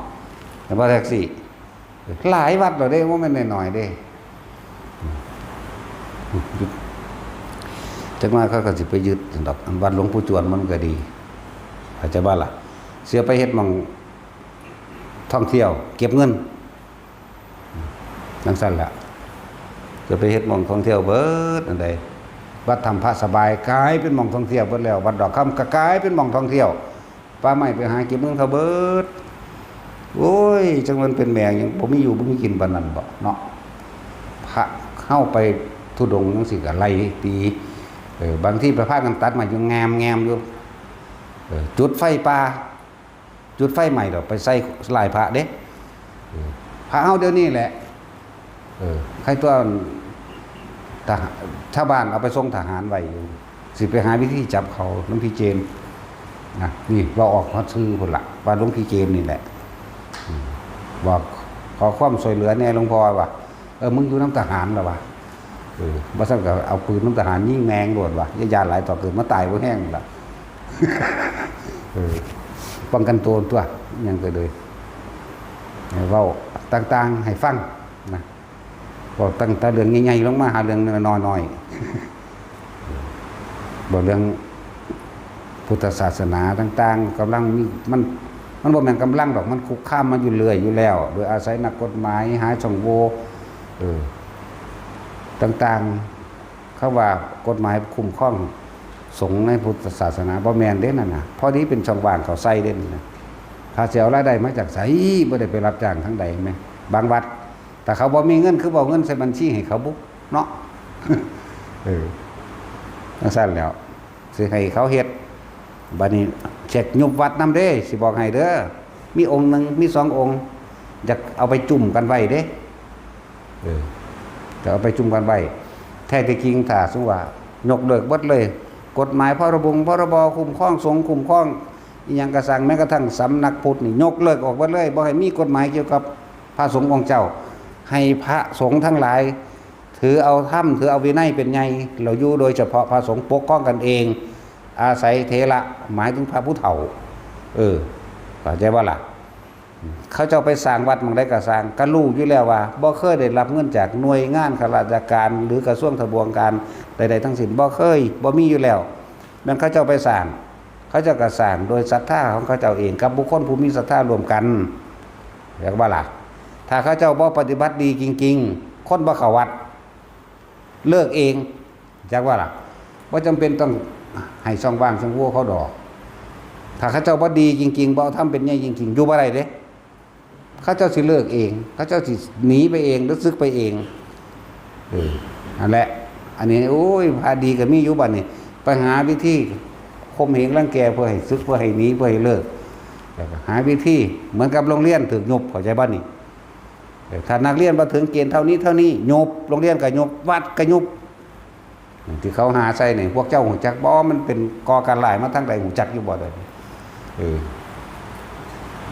แต่ว่าแท็กซี่หลายวัดแล้วเด้บ่แม่นน้อยๆเด้จักมาเขาก็สิไปยึดดอกวัดหลวงปู่จวนมันก็ดีเข้าใจบ่ล่ะเสียไปเฮ็ดหม่องท่องเที่ยวเก็บเงินนั่นสั่นละจะไปเฮ็ดหม่องท่องเที่ยวเบิดอันใดวัดธรรมพระสบายกลายเป็นหม่องท่องเที่ยวเบิดแล้ววัดดอกคำก็กลายเป็นหม่องท่องเที่ยวป่าไม้ไปหาเก็บเงินเขาเบิดโอ้ยจังมันเป็นแมงยังบ่มีอยู่บ่มีกินปานนั้นบ่เนาะพระเข้าไปธุดงค์จังซี่ก็ไล่ตีบางที่ไปพากันตัดมาอยู่แงมอยู่จุดไฟป่าจุดไฟใหม่ดอกไปใส่ลายพระเด้พระเฮาเดี๋ยวนี้แหละใครตัวชาวบ้านเอาไปส่งทหารไว้อยู่สิไปหาวิธีจับเขาหลวงพี่เจมนะนี่เราออกมาชื่อพุ่นละว่าหลวงพี่เจมนี่แหละบอกขอความช่วยเหลือแน่หลวงพ่อว่ามึงอยู่น้ำทหารหรอวะบ่ซั่นก็เอาปืนน้ำทหารยิงแมงโดดว่ะญาติหลายต่อเกิดมาตายบ่แห้งล่ะป้องกันตัวยังก็เลยเว้าต่างๆให้ฟังนะบอกตั้งแต่เรื่องใหญ่ๆลงมาหาเรื่องน้อยๆบอกเรื่องพุทธศาสนาต่างๆกำลังมีมันบ่แม่นกำลังดอกมันคุกคามมาอยู่เรื่อยอยู่แล้วโดยอาศัยนักกฎหมายหาช่องโหว่ต่างๆเขาว่ากฎหมายคุ้มครองสงฆ์ในพุทธศาสนาบ่แม่นเด้นั่นน่ะพอดีเป็นช่องว่างเขาใส่เด้นั่นน่ะถ้าสิเอารายได้มาจากไสบ่ได้ไปรับจ้างทั้งใดแม่บางวัดแต่เขาบ่มีเงินคือบ่เอาเงินใส่บัญชีให้เขาบุเนาะจังซั่นแล้วสิให้เขาเฮ็ดบัดนี้เช็คยุบวัดนำเด้สิบอกให้เด้อมีองค์นึงมี2องค์อยากเอาไปจุ่มกันไว้เด้จะเอาไปจุ่มกันไว้แท้ที่จริงถ้าสมมุติว่ายกเลิกเบิดเลยกฎหมายพรบคุ้มครองสงฆ์คุ้มครองอีหยังกระสังแม้กระทั่งสำนักพุทธนี่ยกเลิกออกเบิดเลยบ่ให้มีกฎหมายเกี่ยวกับพระสงฆ์ของเจ้าให้พระสงฆ์ทั้งหลายถือเอาธรรมถือเอาวินัยเป็นใหญ่เราอยู่โดยเฉพาะพระสงฆ์ปกป้องกันเองอาศัยเถระหมายถึงพระผู้เฒ่าเข้าใจว่าล่ะเขาเจ้าไปสร้างวัดบางใดก็สร้างก็รู้อยู่แล้วว่าบ่เคยได้รับเงินจากหน่วยงานข้าราชการหรือกระทรวงทบวงการใดๆทั้งสิ้นบ่เคยบ่มีอยู่แล้วนั่นเขาเจ้าไปสร้างเขาเจ้าก็สร้างโดยศรัทธาของเขาเจ้าเองกับบุคคลผู้มีศรัทธารวมกันเรียกว่าล่ะถ้าเขาเจ้าบ่ปฏิบัติดีจริงๆคนบ่เข้าวัดเลิกเองจักว่าล่ะบ่จำเป็นต้องให้ช่องว่างช่องโหว่เขาดอกถ้าเขาเจ้าบ่ดีจริงๆบ่ทำเป็นใหญ่จริงๆอยู่บ่ได้เด้เขาเจ้าสิเลิกเองเขาเจ้าสิหนีไปเองหรือซึกไปเองนั่นแหละอันนี้โอ้ยพาดีก็มีอยู่บัดนี้ไปหาวิธีข่มเหงรังแกเพื่อให้ซึกเพื่อให้หนีเพื่อให้เลิกแล้วก็หาวิธีเหมือนกับโรงเรียนถูกยุบเข้าใจบ่นี่ถ้านักเรียนมาถึงเกณฑ์เท่านี้ยุบโรงเรียนก็ยุบวัดก็ยุบที่เขาหาใส่นี่พวกเจ้าหูจักบ่มันเป็นก่อการร้ายมาทั้งใดหูจักอยู่บ่ได้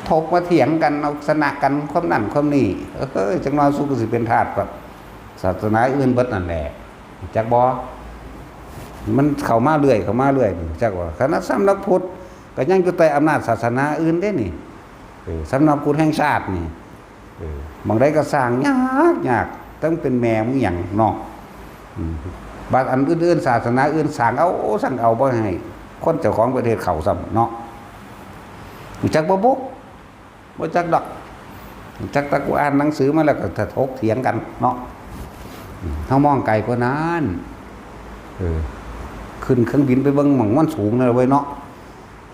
ถกมาเถียงกันเอาชนะกันความนั่นความนี่จังน้อยสู้ก็สิเป็นทาสแบบศาสนาอื่นเบิดนั่นแหละจักบ่มันเข้ามาเรื่อยจักว่าคณะสำนักพุทธก็ยังอยู่ใต้อำนาจศาสนาอื่นเด้นี่สำนักพุทธแห่งชาตินี่บางใดก็สร้างยากต้องเป็นแม่มึงหยังเนาะ บางอันอื่นๆศาสนาอื่นสั่งเอาบ่ให้คนเจ้าของประเทศเขาซ้ำเนาะรู้จักบ่บุบ่จักดอกรู้จักตะกูอ่านหนังสือมาแล้วก็ถกเถียงกันเนาะเฮามองไกลกว่านั้นขึ้นเครื่องบินไปเบิ่งหม่องมันสูงเลยเว้ยเนาะ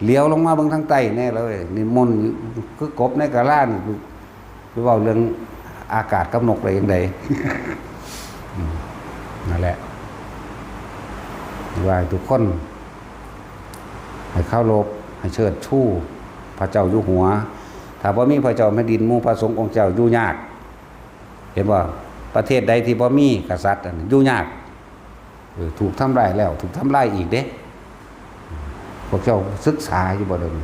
เลี้ยวลงมาเบิ่งทางใต้แน่เลยนี่มนต์คือกบในกะลานี่คือเว้าเรื่องอากาศกับนกได้จังได๋นั่นแหละว่าทุกคนให้เคารพให้เชิดชูพระเจ้าอยู่หัวถ้าบ่มีพระเจ้าแผ่นดินหมู่พระสงฆ์องค์เจ้าอยู่ยากเห็นบ่ประเทศใดที่บ่มีกษัตริย์อยู่ยากถูกทำลายแล้วถูกทำลายอีกเด้พวกเจ้าศึกษาอยู่บ่เดิม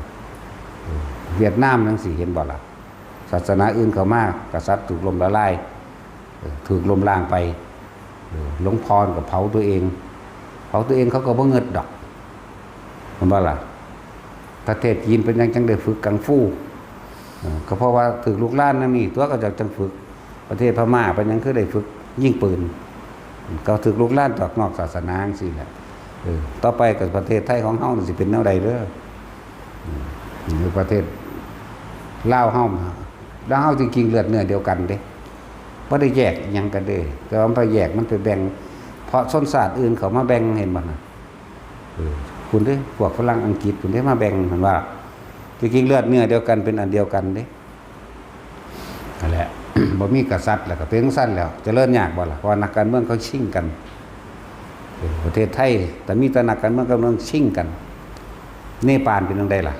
เวียดนามจังซี่เห็นบ่ล่ะศาสนาอื่นเข้ามากษัตริย์ถูกล้มละลายถูกล้มล้างไปหลวงพ่อก็เผาตัวเองเขาก็บ่เงิดดอกเห็นบ่ล่ะประเทศจีนเป็นจังได้ฝึกกังฟูก็เพราะว่าถูกลูกหลานนั่นนี่ตัวก็จังฝึกประเทศพม่าเป็นยังคือได้ฝึกยิงปืนก็ถูกลูกหลานจากนอกศาสนาจังซี่แหละต่อไปก็ประเทศไทยของเฮาสิเป็นแนวใดเด้อหรือประเทศลาวเฮาจริงๆเลือดเนื้อเดียวกันเด้บ่ได้แยกหยังกันเด้แต่ว่าไปแยกมันไปแบ่งเพราะชนชาติอื่นเขามาแบ่งเห็นบ่น่ะคุณเด้พวกฝรั่งอังกฤษคุณได้มาแบ่งเห็นว่าจริงๆเลือดเนื้อเดียวกันเป็นอันเดียวกันเด้นั่นแหละ บ่มีกษัตริย์แล้วก็เป็นสั้นแล้วเจริญยากบ่ล่ะเพราะนักการเมืองเขาชิงกันประเทศไทยแต่มีแต่นักการเมืองกำลังชิงกันเนปาลเป็นจังได๋ล่ะ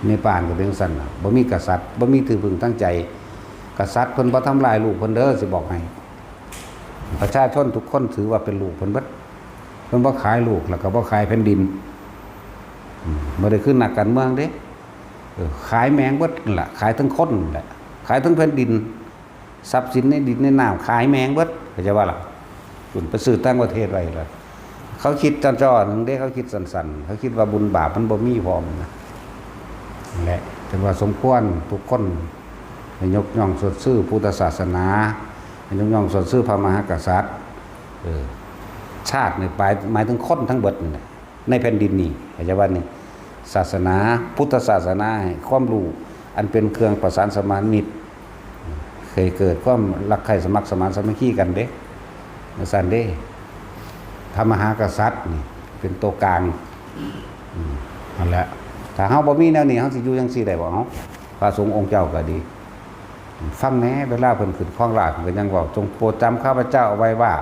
เนปาลก็เป็นสั้นล่ะบ่มีกษัตริย์บ่มีถือพึ่งตั้งใจกษัตริย์เพิ่นบ่ทำลายลูกเพิ่นเด้อสิบอกให้ประชาชนทุกคนถือว่าเป็นลูกเพิ่นเบิดเพิ่นบ่ขายลูกแล้วก็บ่ขายแผ่นดินบ่ได้ขึ้นนักการเมืองเด้ขายแมงเบิดนั่นล่ะขายทั้งคนแหละขายทั้งแผ่นดินทรัพย์สินในดินในน้ำขายแมงเบิดเข้าใจว่าล่ะคุณไปซื้อต่างประเทศไว้ล่ะเขาคิดจ้อๆนึงเด้เขาคิดสั้นๆเขาคิดว่าบุญบาปมันบ่มีพร้อมนะนั่นแหละแต่ว่าสมควรทุกคนให้ยกย่องสดชื่อพุทธศาสนาให้ยกย่องสดชื่อพระมหากษัตริย์ชาตินี่หมายถึงคนทั้งเบิดนี่ในแผ่นดินนี่เข้าใจว่านี่ศาสนาพุทธศาสนาให้ความรู้อันเป็นเครื่องประสานสมานมิตรเคยเกิดความรักใคร่สมัครสมานสามัคคีกันเด้สั่นเด้พระมหากษัตริย์นี่เป็นตัวกลางนั่นแหละถ้าเฮาบ่มีแนวนี้เฮาสิอยู่จังซี่ได้บ่เฮาพระสงฆ์องค์เจ้าก็ดีฟังแหน่เวลาเพิ่นขึ้นครองราชย์เพิ่นยังเว้าจงโปรดจำข้าพเจ้าเอาไว้ว่า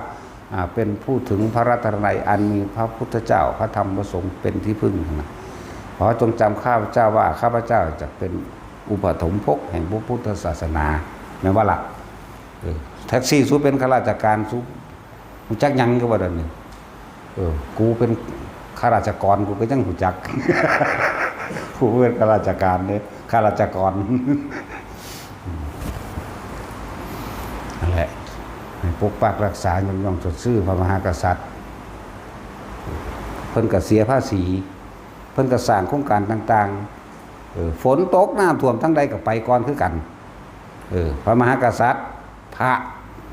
เป็นผู้ถึงพระรัตนตรัยอันมีพระพุทธเจ้าพระธรรมพระสงฆ์เป็นที่พึ่งนะขอจงจำข้าพเจ้าว่าข้าพเจ้าจะเป็นอุปถมภกแห่งพระพุทธศาสนาแม่นว่าล่ะแท็กซี่สู้เป็นข้าราชการสู้รู้จักหยังก็ว่าดันนี่กูเป็นข้าราชกรกูก็ยังรู้จัก กูเป็นข้าราชการเด้ข้าราชกรนั่นแหละให้ปกปักรักษายกย่องสดชื่อพระมหากษัตริย์เพิ่นก็เสียภาษีเพิ่นก็สร้างโครงการต่างๆฝนตกน้ำท่วมทั้งใดก็ไปก่อนคือกันพระมหากษัตริย์พระ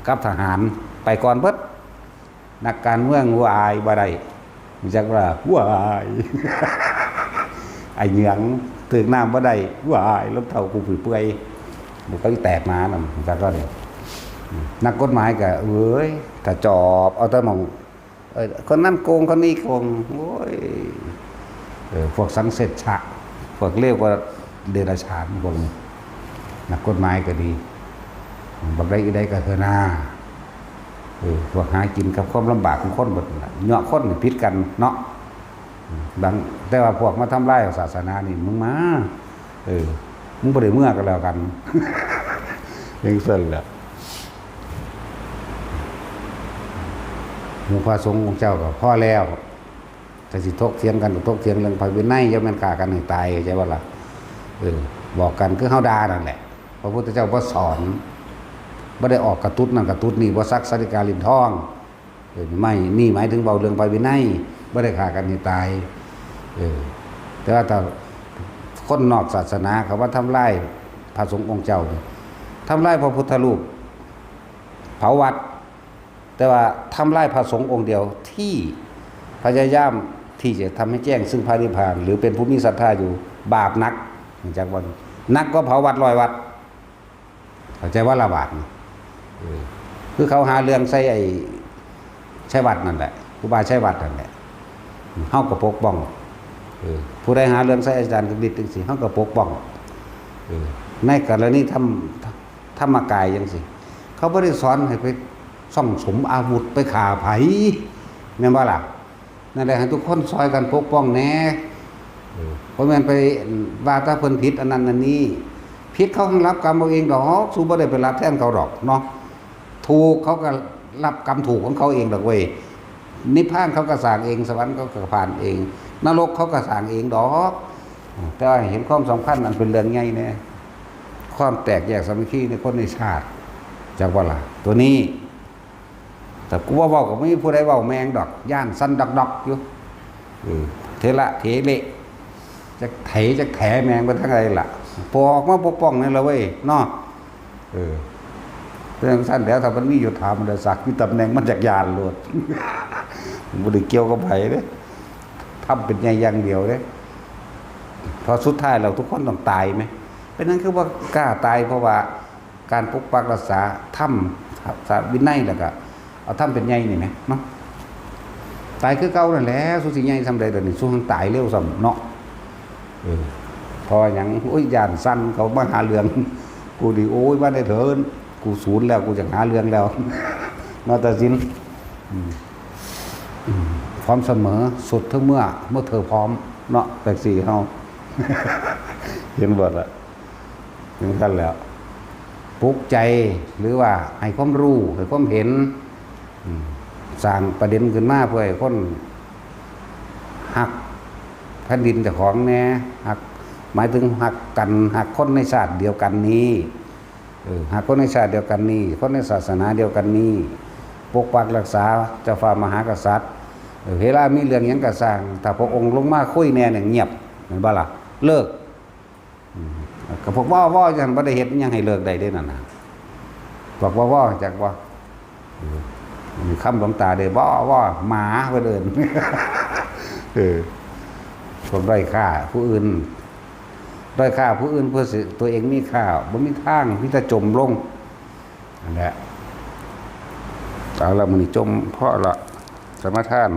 กับทหารไปก่อนเบิดนักการเมืองวายบ่ได้จักว่าวายไอ้เหยืองถึงน้ำบ่ได้วายรถเท่ากูเปื่อยมันก็แตกมาน่ะจักก็ได้นักกฎหมายก็เอ้ยถ้าจอบเอาแต่มองคนนั้นโกงคนนี้โกงโอ้ยพวกสังเสริฐฉะพวกเรียกว่าเดรัจฉานพวกนี้นักกฎหมายก็ดีบักได้ก็เถอะนาพวกหากินกับความลำบากของคนหมดเหยาะคนผิดกันเนาะบางแต่ว่าพวกมาทำลายศาสนานี่มึงมามึงบ่ได้เมื่อกันแล้วกันยังเส้นแหละหมู่พระสงฆ์ของเจ้าก็พอแล้วแต่สิทกเถียงกันก็ทกเถียงเรื่องพระวินัยอย่าแม่นฆ่ากันให้ตายใช่บ่ล่ะบอกกันคือเฮาด่านั่นแหละพระพุทธเจ้าบ่สอนบ่ได้ออกกระตุ้นนั่นกระตุ้นนี่บ่ซักสาริกาลิ้นทองไม่นี่หมายถึงเบาเรื่องพระวินัยบ่ได้ฆ่ากันให้ตายแต่ว่าถ้าคนนอกศาสนาเขาว่าทำลายพระสงฆ์องค์เจ้าทำลายพระพุทธรูปเผาวัดแ แต่ว่าทำลายพระสงฆ์องค์เดียวที่พยายามที่จะทำให้แจ้งซึ่งพระนิพพานหรือเป็นผู้มีศรัทธาอยู่บาปนักจากวันนักก็เผาวัดลอยวัดเข้าใจว่าละบาปคือเขาหาเรื่องใส่ไอ้ใช้วัดนั่นแหละครูบาใช้วัดนั่นแหละเฮาก็ปกป้องผู้ใดหาเรื่องใส่อาจารย์กฤษจังซี่เฮาก็ปกป้องในกรณีธรรมกายจังซี่เขาบ่ได้สอนให้ไปซ่องสมอาวุธไปฆ่าไผแม่นบ่ล่ะนั่นแหละให้ทุกคนซอยกันปกป้องแหน่เพราะแม่นไปว่าถ้าเพิ่นผิดอันนั้นอันนี้ผิดเขาต้องรับกรรมเอาเองดอกสู้บ่ได้ไปรับแทนเขาดอกเนาะถูกเขาก็รับกรรมถูกของเขาเองดอกเว้ยนิพพานเขาก็สร้างเองสวรรค์เขาก็ผ่านเองนรกเขาก็สร้างเองดอกแต่เห็นความสำคัญมันเป็นเรื่องใหญ่แน่ความแตกแยกสามัคคีในคนในชาติจากว่าล่ะตัวนี้แต่กูว่าเว้าก็ไม่มีผู้ใดเว้าแมงดอกย่านสั้นดอกๆอยู่เทละเทเละจะไถจะแถแมงไปทั้งไรล่ะพอออกมาปกป้องนั่นละเว้ยเนาะเรื่องสั้นแล้วถ้ามันมีอยู่ถามมันจะสักมีตำแหน่งมันจากยานโลดบ่ได้เกี่ยวกับไผเด้ทำเป็นอย่างเดียวเด้พอสุดท้ายเราทุกคนต้องตายไหมเป็นนั้นคือว่ากล้าตายเพราะว่าการปกปักรักษาถ้ำสาวินัยแล้วก็เอาถ้ำเป็นใหญ่นี่ไหมเนาะตายคือเก่านั่นแหละสุสิใหญ่ทำได้แต่นี่สู้ทางตายเร็วซ้ำเนาะพออย่างโอ้ยยานสั้นเขามาหาเรื่องกูดีโอ้ยว่าได้เถินกูศูนย์แล้วกูจะหาเรื่องแล้วนอตสินพร้อมเสมอสุดทั้งเมื่อเธอพร้อมเนาะแต่สี่เฮาเห็นบทละถึงขั้นแล้วปลุกใจหรือว่าให้ความรู้ให้ความเห็นสร้างประเด็นขึ้นมาเพื่อให้คนหักแผ่นดินเจ้าของแน่หักหมายถึงหักกันหักคนในชาติเดียวกันนี้หากคนในชาติเดียวกันนี้คนในศาสนาเดียวกันนี้ปกปักรักษาเจ้าฟ้ามหากษัตริย์เวลามีเรื่องหยังก็สร้างถ้าพระองค์ลงมาคุยแน่เนี่ยเงียบเห็นบ่ล่ะเลิกกับพวกว่าจังบ่ได้เฮ็ดหยังให้เลิกได้เด้นั่นน่ะพวกว่าจักว่าคำหลวงตาได้ว่าหมาเพิ่นเอิ้นผมด้อยค่าผู้อื่นด้อยค่าผู้อื่นเพื่อตัวเองมีค่าบ่มีทางที่จะจมลงนั่นแหละเอาละมื้อนี้จมเพราะละสมทาน